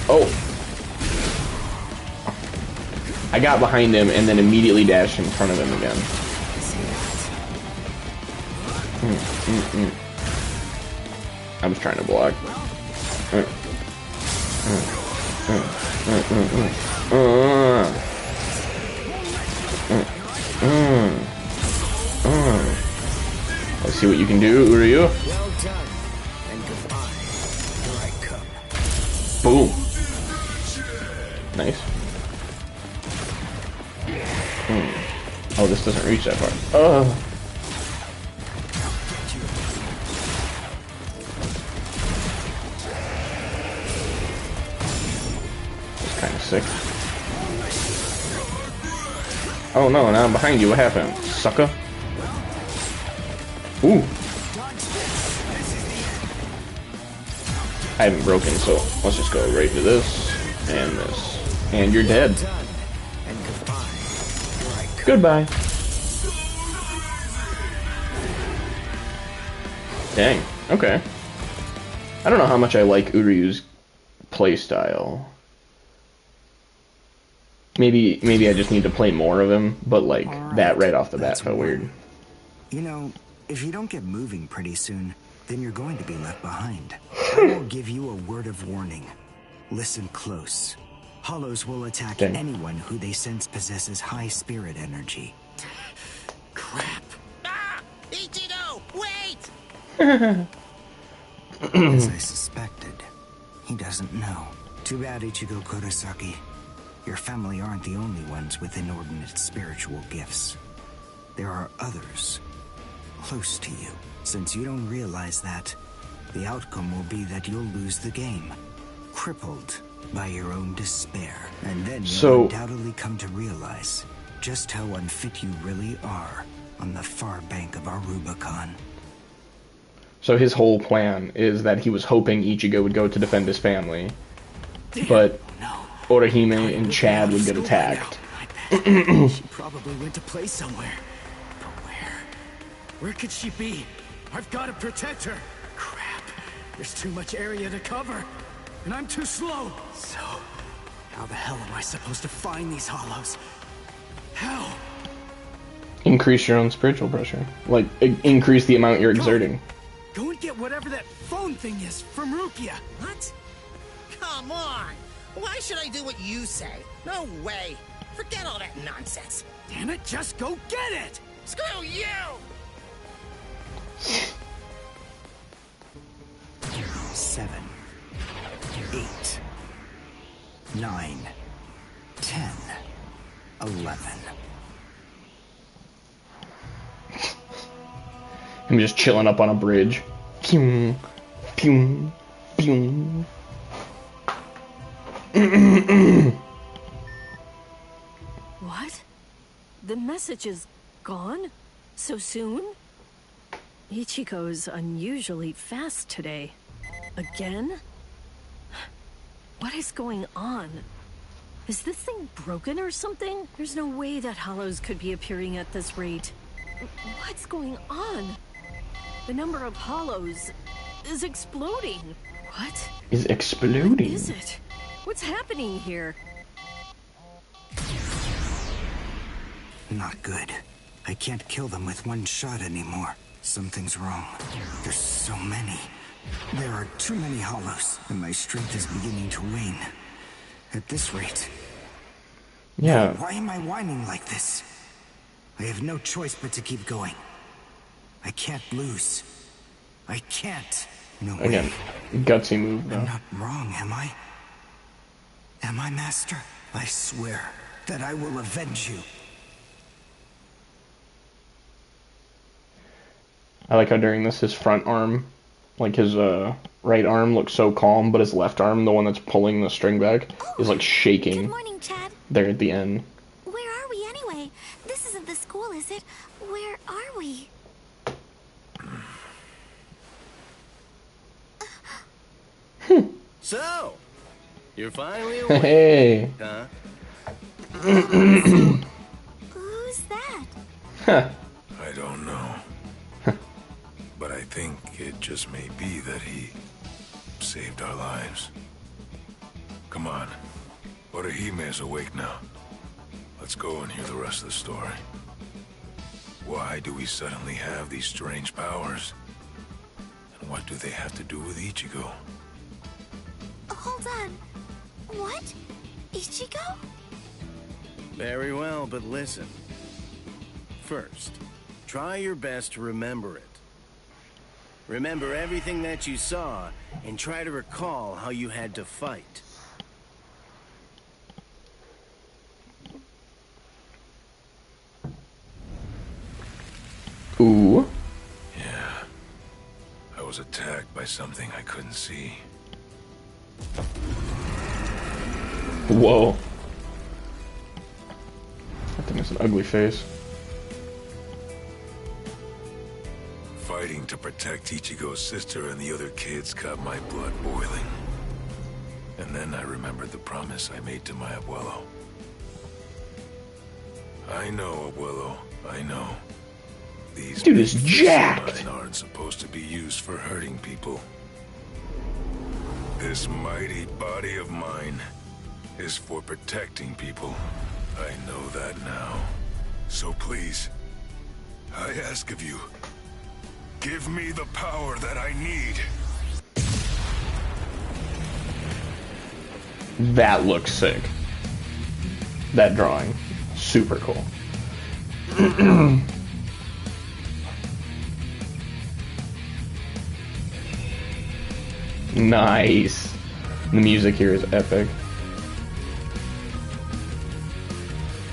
Oh! I got behind him and then immediately dashed in front of him again. I was trying to block. Let's see what you can do, Uryu. Well done. And goodbye. Here I come. Boom. Nice. Oh, this doesn't reach that far. That's kind of sick. Oh no, now I'm behind you. What happened, sucker? Ooh. I haven't broken, so let's just go right to this and this. And you're dead. Goodbye. Dang. Okay. I don't know how much I like Uryu's playstyle. Maybe I just need to play more of him, but like that right off the bat felt weird. You know, if you don't get moving pretty soon, then you're going to be left behind. I will give you a word of warning. Listen close. Hollows will attack anyone who they sense possesses high spirit energy. Crap. Ah! Ichigo, wait! As I suspected, he doesn't know. Too bad, Ichigo Kurosaki. Your family aren't the only ones with inordinate spiritual gifts. There are others close to you. Since you don't realize that, the outcome will be that you'll lose the game, crippled by your own despair. And then you'll undoubtedly come to realize just how unfit you really are on the far bank of our Rubicon. So his whole plan is that he was hoping Ichigo would go to defend his family, but Orihime and Chad would get attacked. She probably went to play somewhere. But where? Where could she be? I've got to protect her. Crap. There's too much area to cover. And I'm too slow. So, how the hell am I supposed to find these hollows? How? Increase your own spiritual pressure. Like, increase the amount you're exerting. Go and get whatever that phone thing is from Rukia. What? Come on. Why should I do what you say? No way. Forget all that nonsense. Damn it, just go get it! Screw you! 7, 8, 9, 10, 11. I'm just chilling up on a bridge. Pew, pew, pew. What? The message is gone? So soon? Ichigo's unusually fast today. Again? What is going on? Is this thing broken or something? There's no way that hollows could be appearing at this rate. What's going on? The number of hollows is exploding. What? Is exploding? What is it? What's happening here? Not good. I can't kill them with one shot anymore. Something's wrong. There's so many. There are too many hollows, and my strength is beginning to wane. At this rate... Yeah. Why am I whining like this? I have no choice but to keep going. I can't lose. I can't. No way. Again, gutsy move, though. I'm not wrong, am I? Am I, Master? I swear that I will avenge you. I like how during this, his front arm, like his right arm looks so calm, but his left arm, the one that's pulling the string back, is like shaking. Good morning, Chad. There at the end. Where are we anyway? This isn't the school, is it? Where are we? So, you're finally awake, Hey. huh? Who's that? Huh. I don't know. But I think it just may be that he saved our lives. Come on. Orihime is awake now. Let's go and hear the rest of the story. Why do we suddenly have these strange powers? And what do they have to do with Ichigo? Hold on. What? Ichigo? Very well, but listen. First, try your best to remember it. Remember everything that you saw, and try to recall how you had to fight. Ooh. Yeah. I was attacked by something I couldn't see. Whoa. That thing has an ugly face. Fighting to protect Ichigo's sister and the other kids got my blood boiling. And then I remembered the promise I made to my abuelo. I know, abuelo. I know. These dude is jacked. aren't supposed to be used for hurting people. This mighty body of mine is for protecting people. I know that now. So please, I ask of you, give me the power that I need. That looks sick. That drawing. Super cool. Nice. The music here is epic.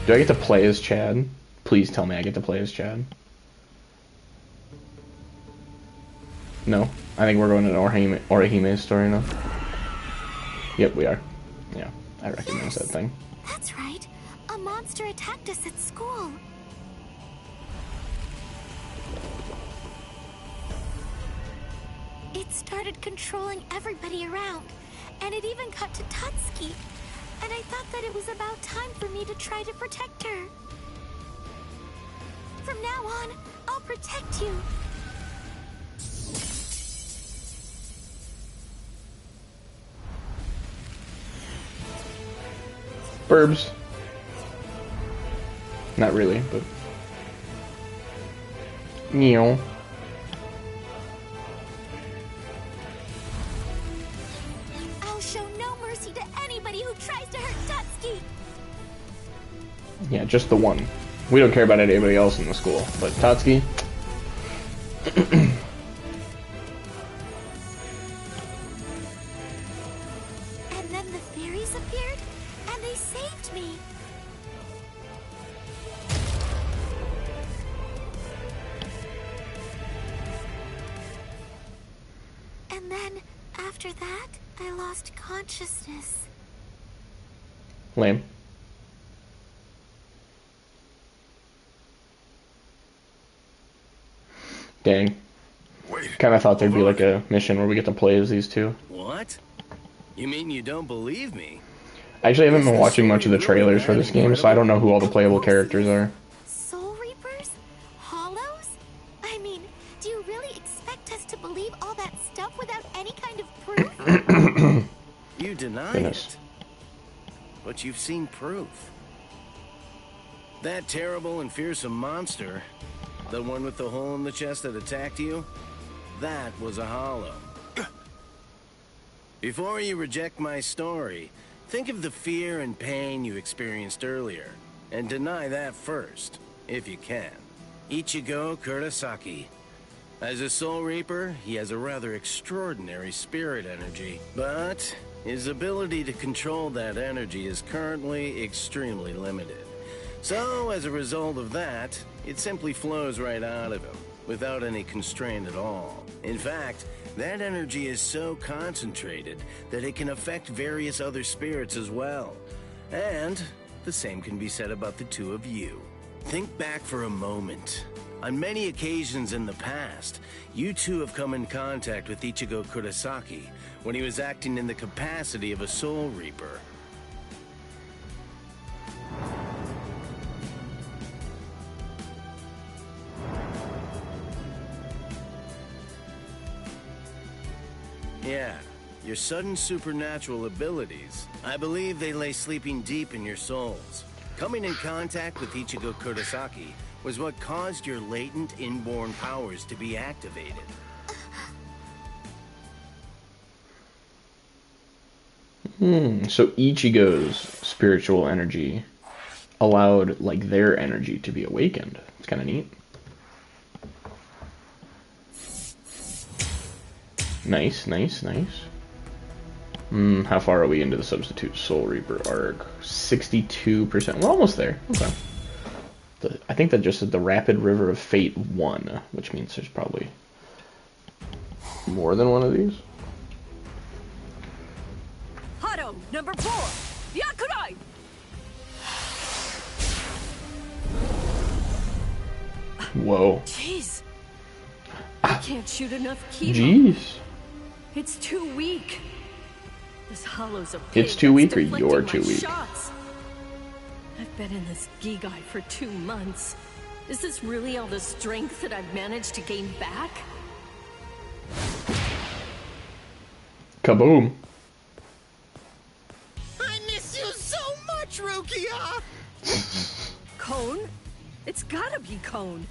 Do I get to play as Chad? Please tell me I get to play as Chad. No? I think we're going to Orihime's story now. Yep, we are. Yeah, I recognize that thing. That's right. A monster attacked us at school. It started controlling everybody around, and it even got to Tatsuki. And I thought that it was about time for me to try to protect her. From now on, I'll protect you. Burbs. Not really, but... Meow. I'll show no mercy to anybody who tries to hurt Tatsuki. Yeah, just the one. We don't care about anybody else in the school, but Tatsuki... And then the fairies appeared, and they saved me. And then, after that, I lost consciousness. Lame. Dang. Kinda thought there'd be like a mission where we get to play as these two. What? You mean you don't believe me? I actually haven't been watching much of the trailers for this game, so I don't know who all the playable characters are. Soul Reapers? Hollows? I mean, do you really expect us to believe all that stuff without any kind of proof? You deny Goodness. it. But you've seen proof. That terrible and fearsome monster, the one with the hole in the chest that attacked you, that was a hollow. Before you reject my story, think of the fear and pain you experienced earlier, and deny that first, if you can. Ichigo Kurosaki. As a Soul Reaper, he has a rather extraordinary spirit energy, but his ability to control that energy is currently extremely limited. So, as a result of that, it simply flows right out of him, without any constraint at all. In fact, that energy is so concentrated that it can affect various other spirits as well. And the same can be said about the two of you. Think back for a moment. On many occasions in the past, you two have come in contact with Ichigo Kurosaki when he was acting in the capacity of a Soul Reaper. Yeah, your sudden supernatural abilities, I believe they lay sleeping deep in your souls. Coming in contact with Ichigo Kurosaki was what caused your latent inborn powers to be activated. So Ichigo's spiritual energy allowed, like, their energy to be awakened. It's kind of neat. Nice, nice, nice. How far are we into the Substitute Soul Reaper arc? 62%. We're almost there. Okay. I think that just said the Rapid River of Fate 1, which means there's probably more than one of these. Hado, number 4. Yakurai! Whoa. Jeez. I can't shoot enough kilo. Jeez. It's too weak. This hollow's a It's too weak or you're too weak? Shots. I've been in this Gigai for 2 months. Is this really all the strength that I've managed to gain back? Kaboom. I miss you so much, Rukia! Cone? It's gotta be Cone.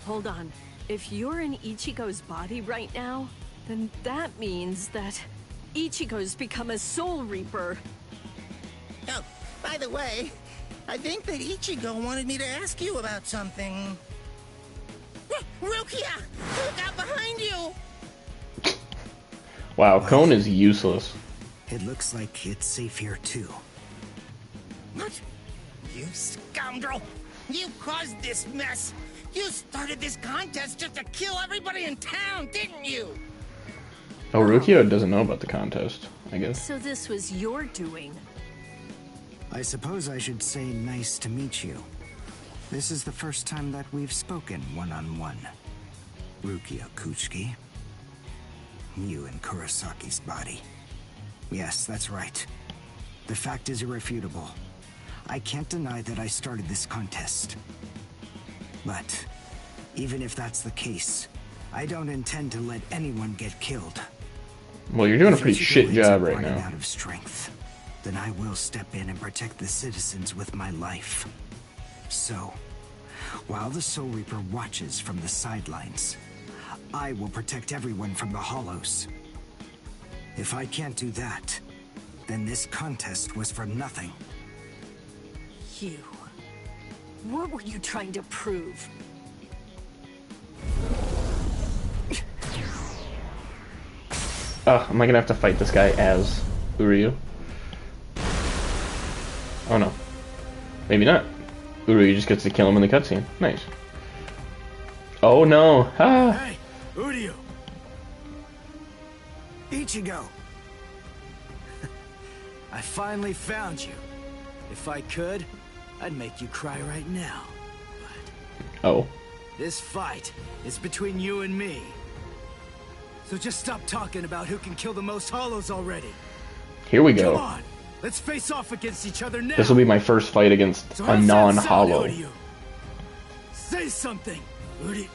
Hold on. If you're in Ichigo's body right now, then that means that Ichigo's become a Soul Reaper. Oh, by the way, I think that Ichigo wanted me to ask you about something. Rukia! Look out behind you! Wow, Cone is useless. It looks like it's safe here too. What? You scoundrel! You caused this mess! You started this contest just to kill everybody in town, didn't you? Oh, Rukia doesn't know about the contest, I guess. So this was your doing. I suppose I should say nice to meet you. This is the first time that we've spoken one-on-one. Rukia Kuchiki. You in Kurosaki's body. Yes, that's right. The fact is irrefutable. I can't deny that I started this contest. But even if that's the case, I don't intend to let anyone get killed. Well, you're doing a pretty shit job right running now. out of strength, then I will step in and protect the citizens with my life. So, while the Soul Reaper watches from the sidelines, I will protect everyone from the Hollows. If I can't do that, then this contest was for nothing. You. What were you trying to prove? Am I gonna have to fight this guy as Uryu? Oh no. Maybe not. Uryu just gets to kill him in the cutscene. Nice. Oh no. Ah. Hey, Uryu! Ichigo! I finally found you. If I could, I'd make you cry right now. Oh. This fight is between you and me. So just stop talking about who can kill the most hollows already. Here we Come go. on, let's face off against each other now. This will be my first fight against So a how's that sound, non-hollow. Uryu? Say something, Uryu.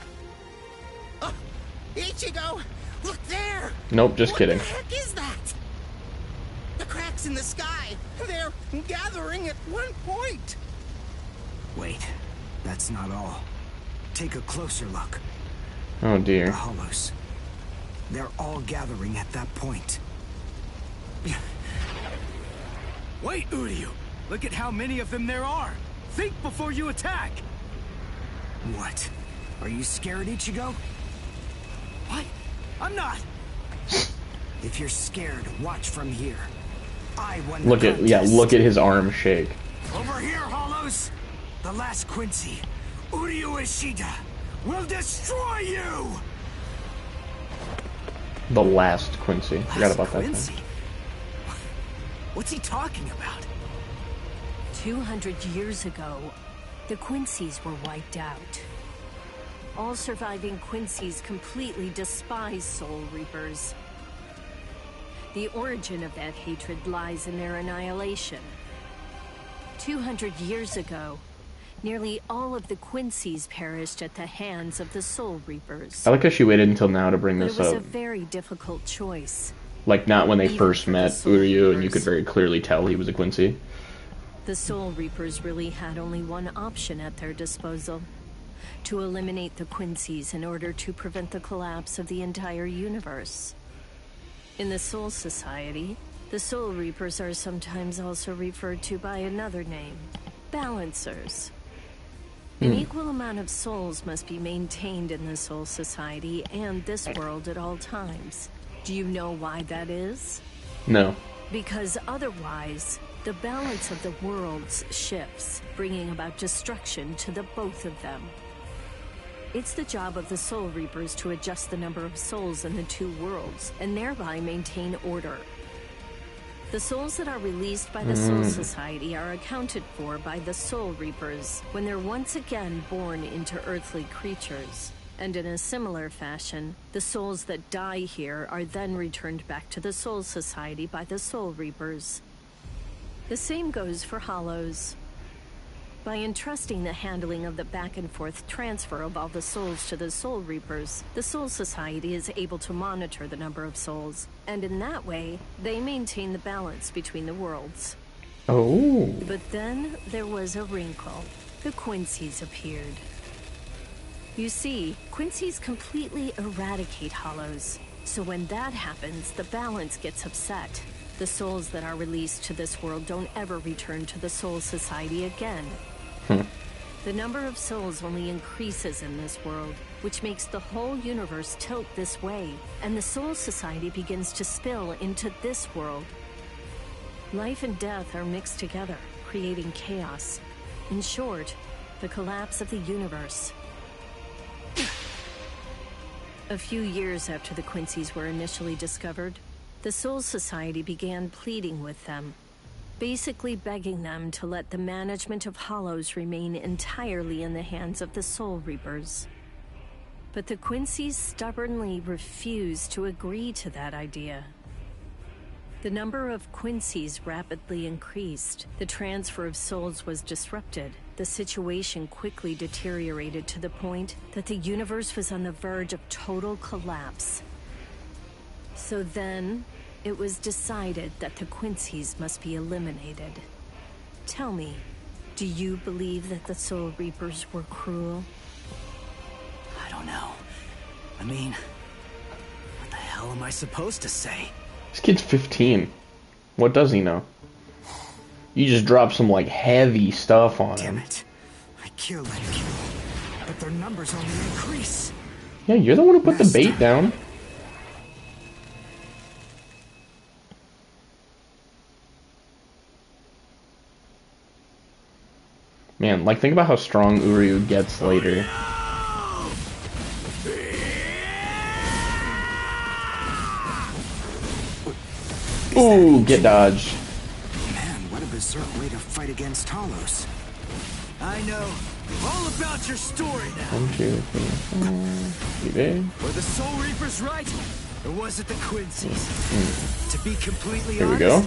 Ichigo! Look there! Nope, just kidding. What the heck is that? The cracks in the sky! They're gathering at one point! Wait, that's not all. Take a closer look. Oh The dear. Hollows. They're all gathering at that point. Wait, Uryu. Look at how many of them there are. Think before you attack. What? Are you scared, Ichigo? What? I'm not. If you're scared, watch from here. I won Look the at, yeah, contest. look at his arm shake. Over here, Hollows! The last Quincy, Uryu Ishida, will destroy you! The last Quincy. Forgot about that Quincy? thing. What's he talking about? 200 years ago, the Quincy's were wiped out. All surviving Quincy's completely despise Soul Reapers. The origin of that hatred lies in their annihilation. 200 years ago, nearly all of the Quincy's perished at the hands of the Soul Reapers. I like how she waited until now to bring But this it was up. a very difficult choice. Like, not when they Even first for the met Soul Uryu, and you Reapers. could very clearly tell he was a Quincy. The Soul Reapers really had only one option at their disposal: to eliminate the Quincy's in order to prevent the collapse of the entire universe. In the Soul Society, the Soul Reapers are sometimes also referred to by another name: Balancers. An equal amount of souls must be maintained in the Soul Society and this world at all times. Do you know why that is? No. Because otherwise, the balance of the worlds shifts, bringing about destruction to the both of them. It's the job of the Soul Reapers to adjust the number of souls in the two worlds, and thereby maintain order. The souls that are released by the Soul Society are accounted for by the Soul Reapers when they're once again born into earthly creatures. And in a similar fashion, the souls that die here are then returned back to the Soul Society by the Soul Reapers. The same goes for Hollows. By entrusting the handling of the back-and-forth transfer of all the souls to the Soul Reapers, the Soul Society is able to monitor the number of souls, and in that way, they maintain the balance between the worlds. Oh. But then there was a wrinkle. The Quincy's appeared. You see, Quincy's completely eradicate hollows. So when that happens, the balance gets upset. The souls that are released to this world don't ever return to the Soul Society again. The number of souls only increases in this world, which makes the whole universe tilt this way, and the Soul Society begins to spill into this world. Life and death are mixed together, creating chaos. In short, the collapse of the universe. A few years after the Quincy's were initially discovered, the Soul Society began pleading with them, basically begging them to let the management of Hollows remain entirely in the hands of the Soul Reapers. But the Quincy's stubbornly refused to agree to that idea. The number of Quincy's rapidly increased. The transfer of souls was disrupted. The situation quickly deteriorated to the point that the universe was on the verge of total collapse. So then, it was decided that the Quincy's must be eliminated. Tell me, do you believe that the Soul Reapers were cruel? I don't know. I mean, what the hell am I supposed to say? This kid's 15. What does he know? You just dropped some, like, heavy stuff on him. Damn it. I killed and killed, but their numbers only increase. Yeah, you're the one who put the bait down. Man, like, think about how strong Uryu gets later. Ooh, get dodged. Man, what a berserk way to fight against Hollows. I know all about your story now. 1, 2, 3, 4. Were the Soul Reapers right? Or was it the Quincy's? To be completely Here honest, we go.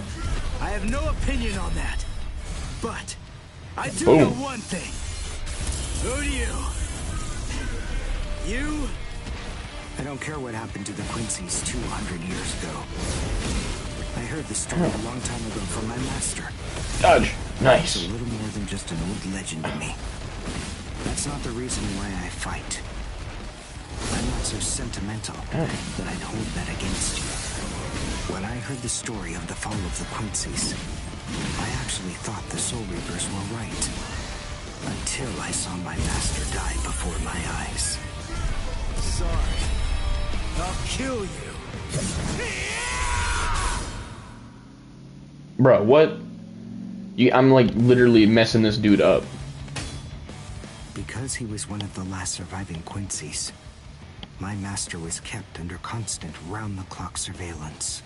I have no opinion on that. But I do Boom. know one thing. Who do you? You? I don't care what happened to the Quincy's 200 years ago. I heard the story a long time ago from my master. Dodge. Nice. It's a little more than just an old legend to me. That's not the reason why I fight. I'm not so sentimental that I'd hold that against you. When I heard the story of the fall of the Quincy's, I actually thought the Soul Reapers were right. Until I saw my master die before my eyes. Sorry. I'll kill you. Bro, what? I'm like literally messing this dude up. Because he was one of the last surviving Quincy's, my master was kept under constant round-the-clock surveillance.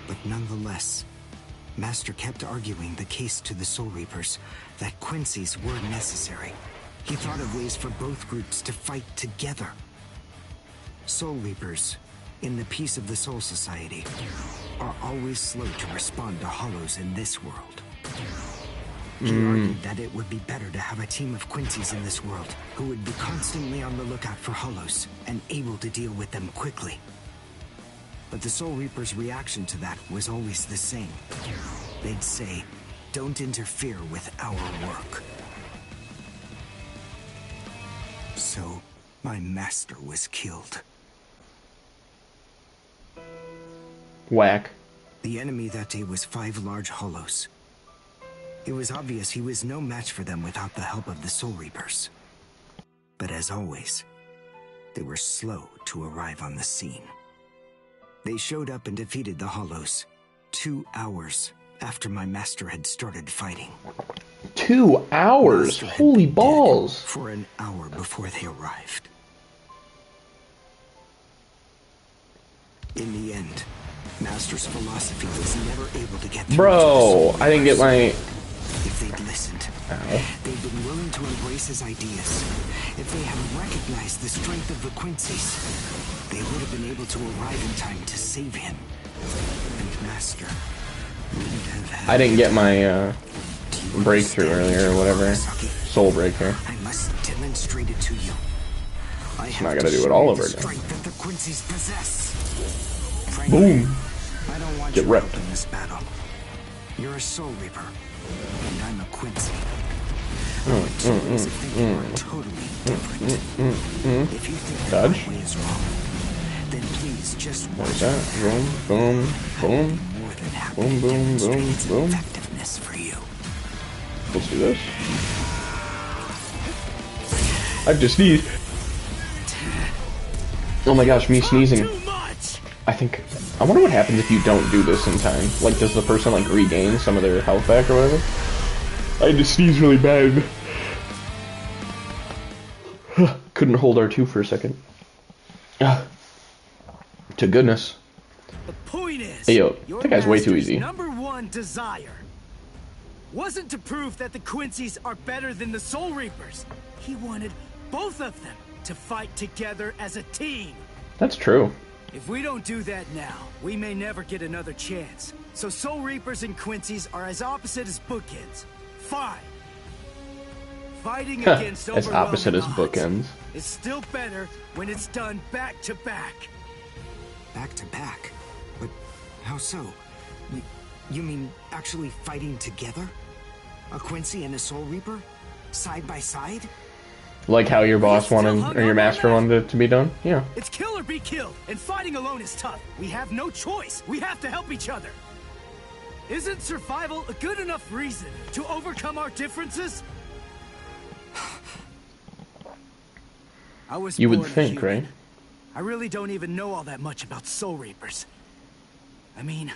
But nonetheless, Master kept arguing the case to the Soul Reapers that Quincy's were necessary. He thought of ways for both groups to fight together. Soul Reapers, in the peace of the Soul Society, are always slow to respond to Hollows in this world. He argued that it would be better to have a team of Quincy's in this world who would be constantly on the lookout for Hollows and able to deal with them quickly. But the Soul Reapers' reaction to that was always the same. They'd say, "Don't interfere with our work." So, my master was killed. Whack. The enemy that day was 5 large Hollows. It was obvious he was no match for them without the help of the Soul Reapers. But as always, they were slow to arrive on the scene. They showed up and defeated the Hollows 2 hours after my master had started fighting. 2 hours? Holy balls. For an hour before they arrived. In the end, Master's philosophy was never able to get through. Bro, I didn't get my... If they'd listened, they'd been willing to embrace his ideas. If they had recognized the strength of the Quincy's, they would have been able to arrive in time to save him. And Master I didn't get my breakthrough earlier or whatever. Soul breaker. I must demonstrate it to you. So now I gotta do it all over again. That the Quincy's possess. Boom. I don't want Get you wrecked. in this battle. You're a Soul Reaper, and I'm a Quincy. Our two ways of thinking are totally different. If you think that Dodge. my way is wrong, then please just watch. Where's that? Boom, boom, boom. More than happy Boom, to boom, demonstrate boom, its boom. effectiveness for you. Let's do this. I've just sneezed. Oh my gosh, me sneezing. I wonder what happens if you don't do this in time. Like, does the person, like, regain some of their health back or whatever? I just sneezed really bad. Couldn't hold R2 for a second. To goodness. The point is, Hey, yo, that guy's way too easy. Number one desire wasn't to prove that the Quincy's are better than the Soul Reapers. He wanted both of them to fight together as a team. That's true. If we don't do that now, we may never get another chance. So Soul Reapers and Quincy's are as opposite as bookends. Fine. Fighting against As opposite as overwhelming bookends. odds is still better when it's done back to back. Back to back? But how so? You mean actually fighting together? A Quincy and a Soul Reaper? Side by side? Like how your boss wanted, or your master wanted it to be done? Yeah. It's kill or be killed, and fighting alone is tough. We have no choice. We have to help each other. Isn't survival a good enough reason to overcome our differences? I was You would born a think, human. right? I really don't even know all that much about Soul Reapers. I mean,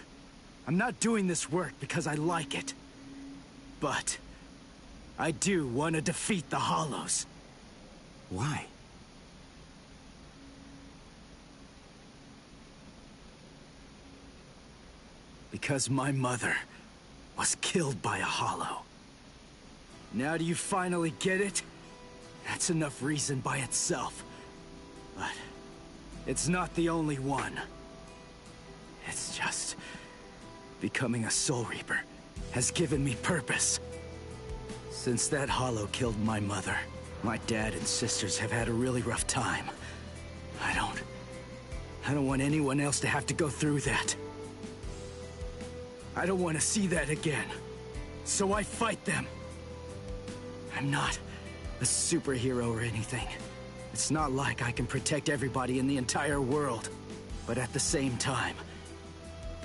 I'm not doing this work because I like it. But I do want to defeat the Hollows. Why? Because my mother was killed by a Hollow. Now do you finally get it? That's enough reason by itself. But it's not the only one. It's just becoming a Soul Reaper has given me purpose. Since that Hollow killed my mother, my dad and sisters have had a really rough time. I don't want anyone else to have to go through that. I don't want to see that again. So I fight them. I'm not a superhero or anything. It's not like I can protect everybody in the entire world. But at the same time,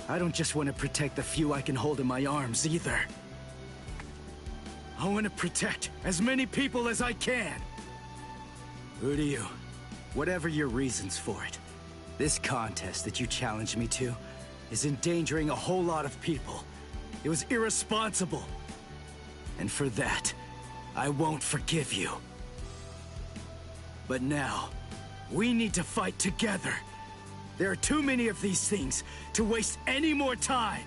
I don't just want to protect the few I can hold in my arms either. I want to protect as many people as I can. Who do you? Whatever your reasons for it, this contest that you challenged me to is endangering a whole lot of people. It was irresponsible. And for that, I won't forgive you. But now, we need to fight together. There are too many of these things to waste any more time.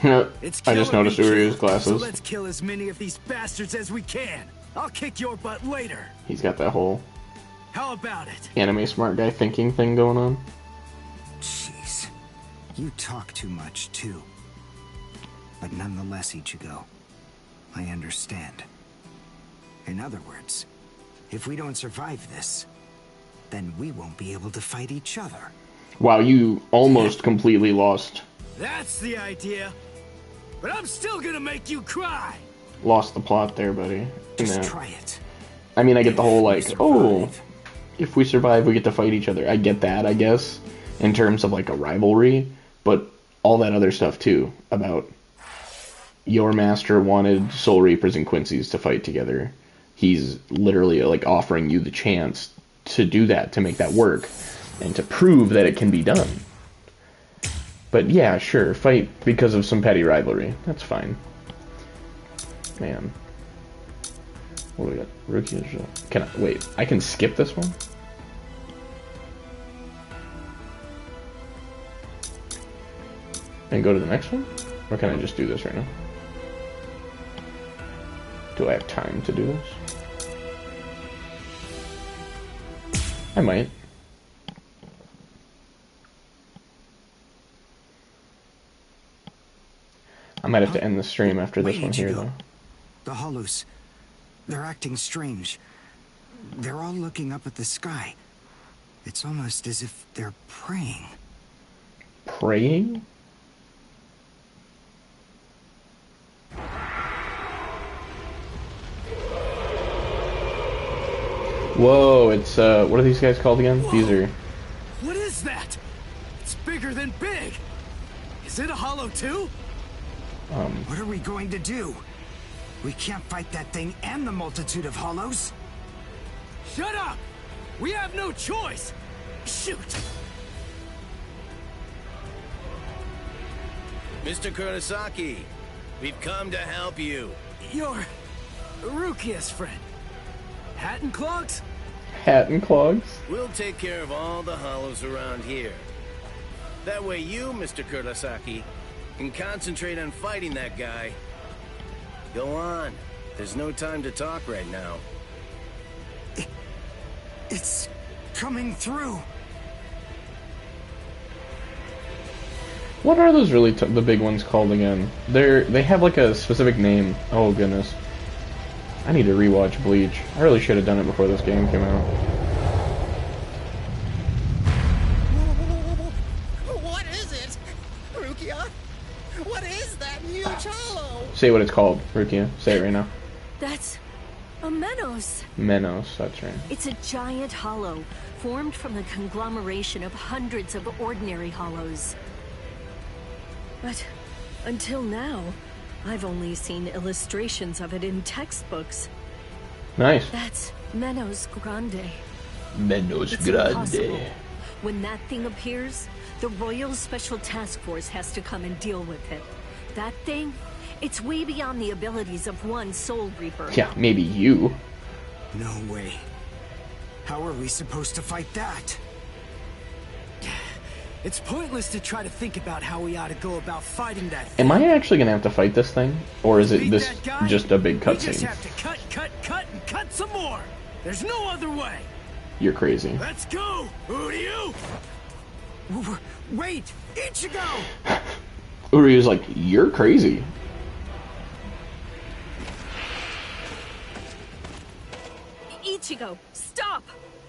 It's I just kill or be noticed Uri's killed, glasses. So let's kill as many of these bastards as we can. I'll kick your butt later. He's got that whole How about it? anime smart guy thinking thing going on. Jeez. You talk too much, too. But nonetheless, Ichigo, I understand. In other words, if we don't survive this, then we won't be able to fight each other. Wow, you almost completely lost That's the idea. But I'm still gonna make you cry. the plot there, buddy. Just Yeah. try it. I mean, I get the whole, like, Survive. oh, if we survive, we get to fight each other. I get that, I guess, in terms of, like, a rivalry, but all that other stuff, too, about your master wanted Soul Reapers and Quincy's to fight together. He's literally, like, offering you the chance to do that, to make that work, and to prove that it can be done. But yeah, sure, fight because of some petty rivalry. That's fine. Man. What do we got? Rookie of the show. Can I wait? I can skip this one? And go to the next one? Or can I just do this right now? Do I have time to do this? I might. I might have to end the stream after this Wait, one here, Ichigo. though. The hollows, they're acting strange. They're all looking up at the sky. It's almost as if they're praying. Praying? Whoa, it's, what are these guys called again? Whoa. These are... What is that? It's bigger than big. Is it a hollow too? What are we going to do? We can't fight that thing and the multitude of hollows. Shut up! We have no choice! Shoot! Mr. Kurosaki, we've come to help you. You're Rukia's friend. Hat and clogs? Hat and clogs? We'll take care of all the hollows around here. That way you, Mr. Kurosaki, can concentrate on fighting that guy. Go on. There's no time to talk right now. It's coming through. What are those really the big ones called again? They have like a specific name. Oh goodness. I need to rewatch Bleach. I really should have done it before this game came out. What is it? Rukia? What is that huge hollow? Say what it's called, Rukia. Say it right now. That's a Menos. Menos, that's right. It's a giant hollow, formed from the conglomeration of hundreds of ordinary hollows. But until now, I've only seen illustrations of it in textbooks. Nice. That's Menos Grande. Menos It's Grande. impossible. When that thing appears, the Royal Special Task Force has to come and deal with it. That thing, it's way beyond the abilities of one Soul Reaper. Yeah, maybe you. No way. How are we supposed to fight that? It's pointless to try to think about how we ought to go about fighting that thing. Am I actually gonna have to fight this thing? Or is it Beat this that guy? just a big We just cutscene? have to cut, and cut some more. There's no other way. You're crazy. Let's go! Uryu! Wait! Ichigo! Uryu's like, you're crazy. Ichigo, stop!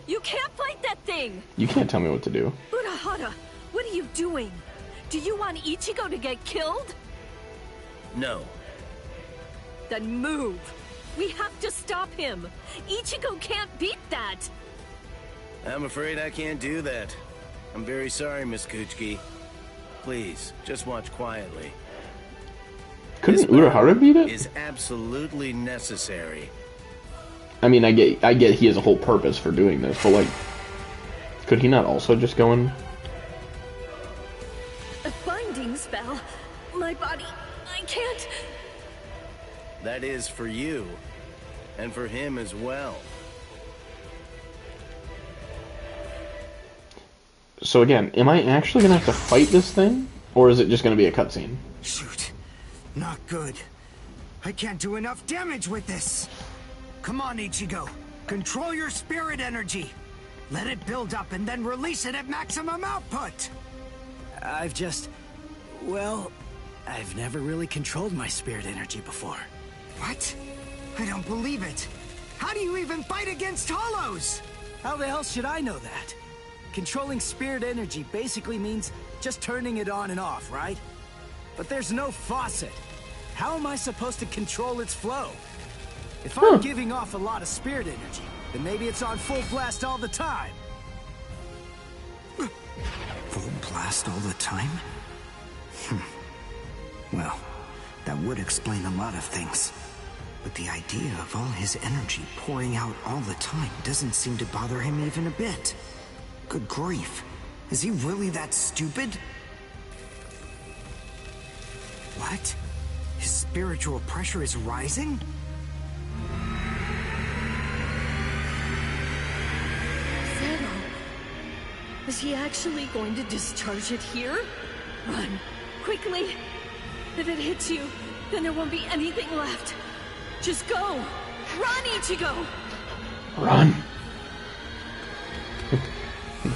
You can't fight that thing! You can't tell me what to do. Urahara, what are you doing? Do you want Ichigo to get killed? No. Then move! We have to stop him! Ichigo can't beat that! I'm afraid I can't do that. I'm very sorry, Miss Kuchiki. Please, just watch quietly. Couldn't This battle Urahara beat it? is absolutely necessary. I mean, I get he has a whole purpose for doing this, but like, could he not also just go and... A binding spell? My body, I can't... That is for you, and for him as well. So again, am I actually gonna have to fight this thing? Or is it just gonna be a cutscene? Shoot. Not good. I can't do enough damage with this. Come on, Ichigo. Control your spirit energy. Let it build up and then release it at maximum output. Well, I've never really controlled my spirit energy before. What? I don't believe it. How do you even fight against hollows? How the hell should I know that? Controlling spirit energy basically means just turning it on and off, right? But there's no faucet. How am I supposed to control its flow? If I'm giving off a lot of spirit energy, then maybe it's on full blast all the time. Full blast all the time? Well, that would explain a lot of things. But the idea of all his energy pouring out all the time doesn't seem to bother him even a bit. Good grief. Is he really that stupid? What? His spiritual pressure is rising? Zero. Is he actually going to discharge it here? Run. Quickly. If it hits you, then there won't be anything left. Just go. Run, Ichigo! Run.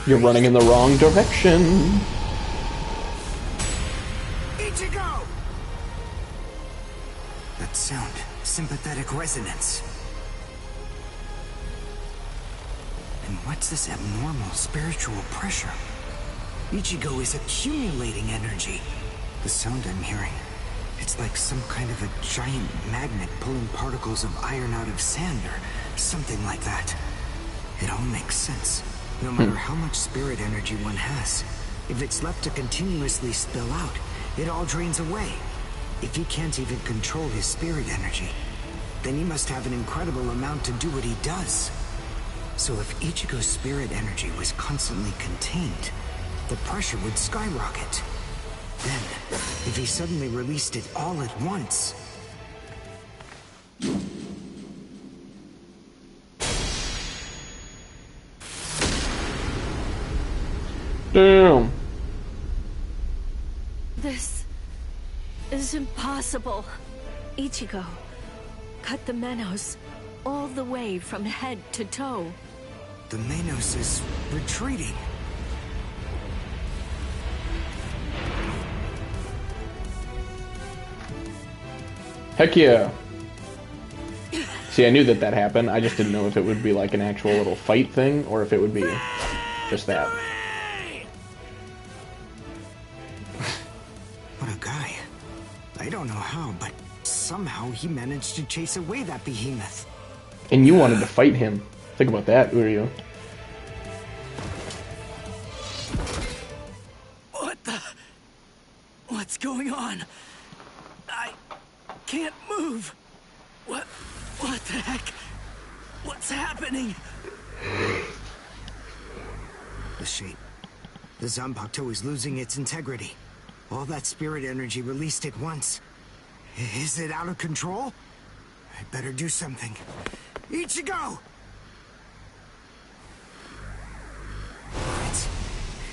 You're running in the wrong direction. Ichigo! That sound, sympathetic resonance. And what's this abnormal spiritual pressure? Ichigo is accumulating energy. The sound I'm hearing, it's like some kind of a giant magnet pulling particles of iron out of sand or something like that. It all makes sense. No matter how much spirit energy one has, if it's left to continuously spill out, it all drains away. If he can't even control his spirit energy, then he must have an incredible amount to do what he does. So if Ichigo's spirit energy was constantly contained, the pressure would skyrocket. Then, if he suddenly released it all at once... Damn. This is impossible. Ichigo, cut the Menos all the way from head to toe. The Menos is retreating. Heck yeah. See, I knew that that happened. I just didn't know if it would be like an actual little fight thing or if it would be just that. What a guy. I don't know how, but somehow he managed to chase away that behemoth. And you wanted to fight him. Think about that, Uryu. What the... What's going on? I can't move. What the heck? What's happening? The shape. The Zanpakuto is losing its integrity. All that spirit energy released at once. Is it out of control? I better do something. Ichigo!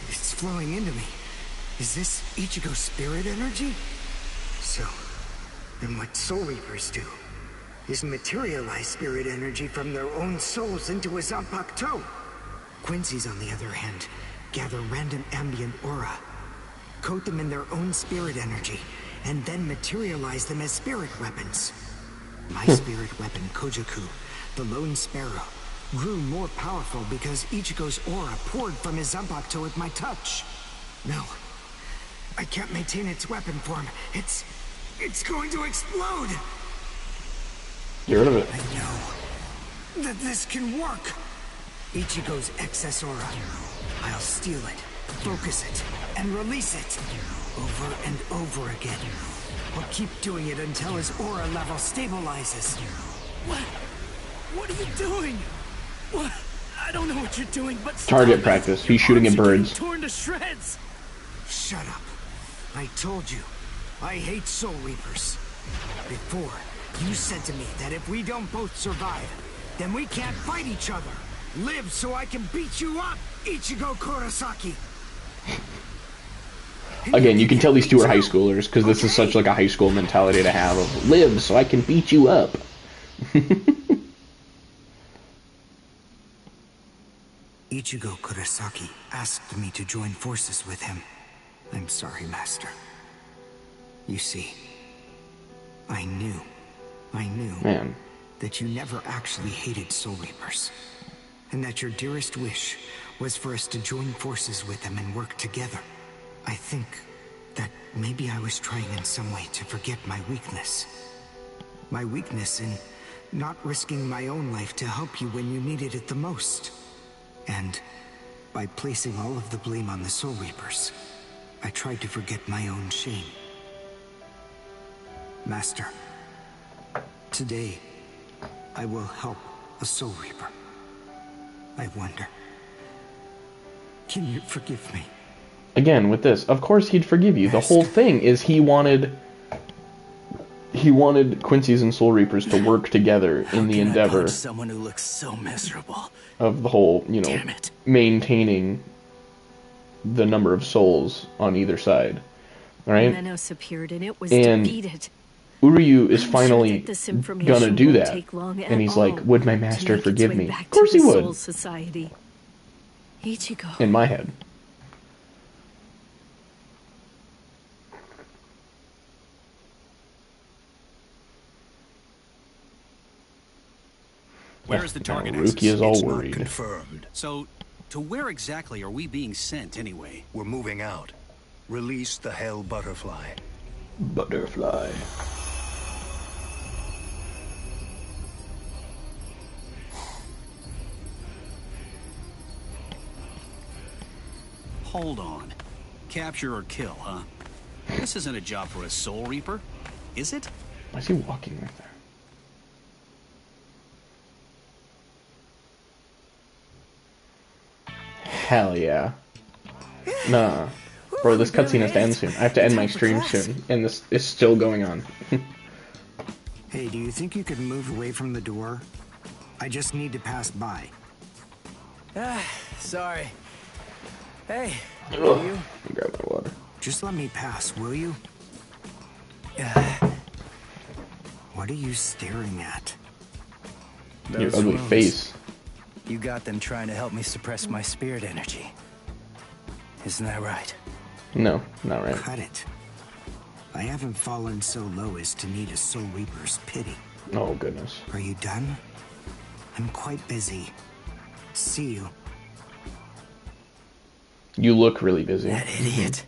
It's flowing into me. Is this Ichigo's spirit energy? So, then what Soul Reapers do is materialize spirit energy from their own souls into a Zanpakuto. Quincy's, on the other hand, gather random ambient aura, coat them in their own spirit energy, and then materialize them as spirit weapons. My spirit weapon, Kojaku, the Lone Sparrow, grew more powerful because Ichigo's aura poured from his Zanpakuto at my touch. No, I can't maintain its weapon form. It's going to explode! Get rid of it. I know that this can work. Ichigo's excess aura. I'll steal it, focus it, and release it. Over and over again. I'll keep doing it until his aura level stabilizes. What are you doing? What? I don't know what you're doing, but Target practice. He's shooting at birds. Torn to shreds. Shut up. I told you, I hate Soul Reapers. Before, you said to me that if we don't both survive, then we can't fight each other. Live so I can beat you up, Ichigo Kurosaki. Again, you can tell these two are high schoolers because this is such like a high school mentality to have of live so I can beat you up. Ichigo Kurosaki asked me to join forces with him. I'm sorry, Master. You see, I knew Man. that you never actually hated Soul Reapers, and that your dearest wish was for us to join forces with them and work together. I think that maybe I was trying in some way to forget my weakness. My weakness in not risking my own life to help you when you needed it the most. And by placing all of the blame on the Soul Reapers, I tried to forget my own shame. Master, today, I will help a Soul Reaper. I wonder, can you forgive me? Again, with this, of course he'd forgive you. The whole thing is he wanted Quincy's and Soul Reapers to work together in the endeavor Someone who looks so miserable. of the whole, you know, Damn it. maintaining the number of souls on either side. Alright? Menos appeared and it was And defeated. Uryu is I'm finally sure that this information gonna do won't that. take long And at he's like, all would my to master make its forgive way me? back Of course to he the would. Soul Society. Ichigo. In my head. Where is the target? Rookie is all It's not worried. confirmed. So, to where exactly are we being sent anyway? We're moving out. Release the Hell Butterfly. Butterfly. Hold on. Capture or kill, huh? This isn't a job for a Soul Reaper, is it? Why is he walking right there? Hell yeah. Nah. Bro, this cutscene has to end soon. I have to end my stream soon, and this is still going on. Hey, do you think you could move away from the door? I just need to pass by. Sorry. Hey, Ugh. You grab my water. Just let me pass, will you? What are you staring at? Your ugly face. You got them trying to help me suppress my spirit energy. Isn't that right? No, not right. Cut it. I haven't fallen so low as to need a Soul Reaper's pity. Oh, goodness. Are you done? I'm quite busy. See you. You look really busy. That idiot.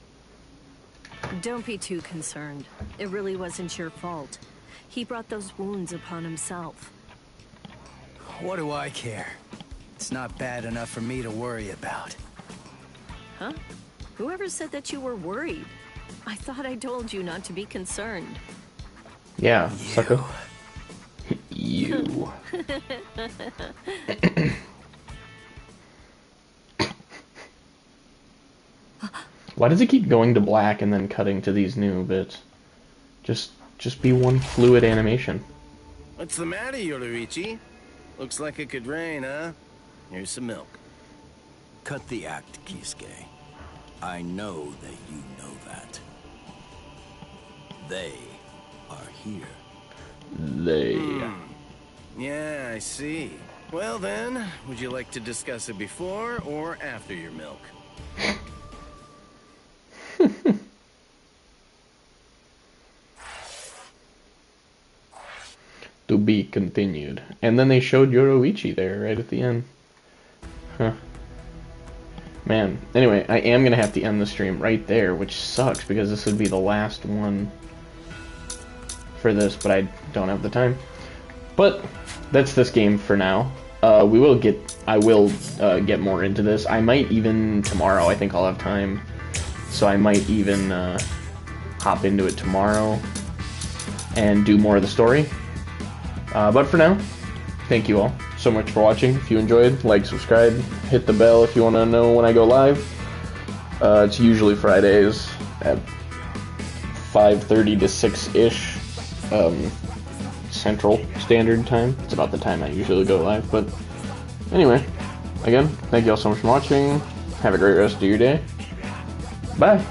Don't be too concerned. It really wasn't your fault. He brought those wounds upon himself. What do I care? It's not bad enough for me to worry about. Huh? Whoever said that you were worried? I thought I told you not to be concerned. Yeah, sucker. You. Why does it keep going to black and then cutting to these new bits? Just be one fluid animation. What's the matter, Yoruichi? Looks like it could rain, huh? Here's some milk. Cut the act, Kisuke. I know that you know that. They are here. They. Yeah, I see. Well then, would you like to discuss it before or after your milk? To be continued. And then they showed Yoruichi there right at the end. Huh. Man. Anyway, I am going to have to end the stream right there, which sucks because this would be the last one for this, but I don't have the time. But that's this game for now. I will get more into this. I might even tomorrow. I think I'll have time. So I might even hop into it tomorrow and do more of the story. But for now, thank you all so much for watching. If you enjoyed, like, subscribe, hit the bell if you want to know when I go live. It's usually Fridays at 5:30 to 6-ish Central Standard Time. It's about the time I usually go live. But anyway, again, thank you all so much for watching. Have a great rest of your day. Bye.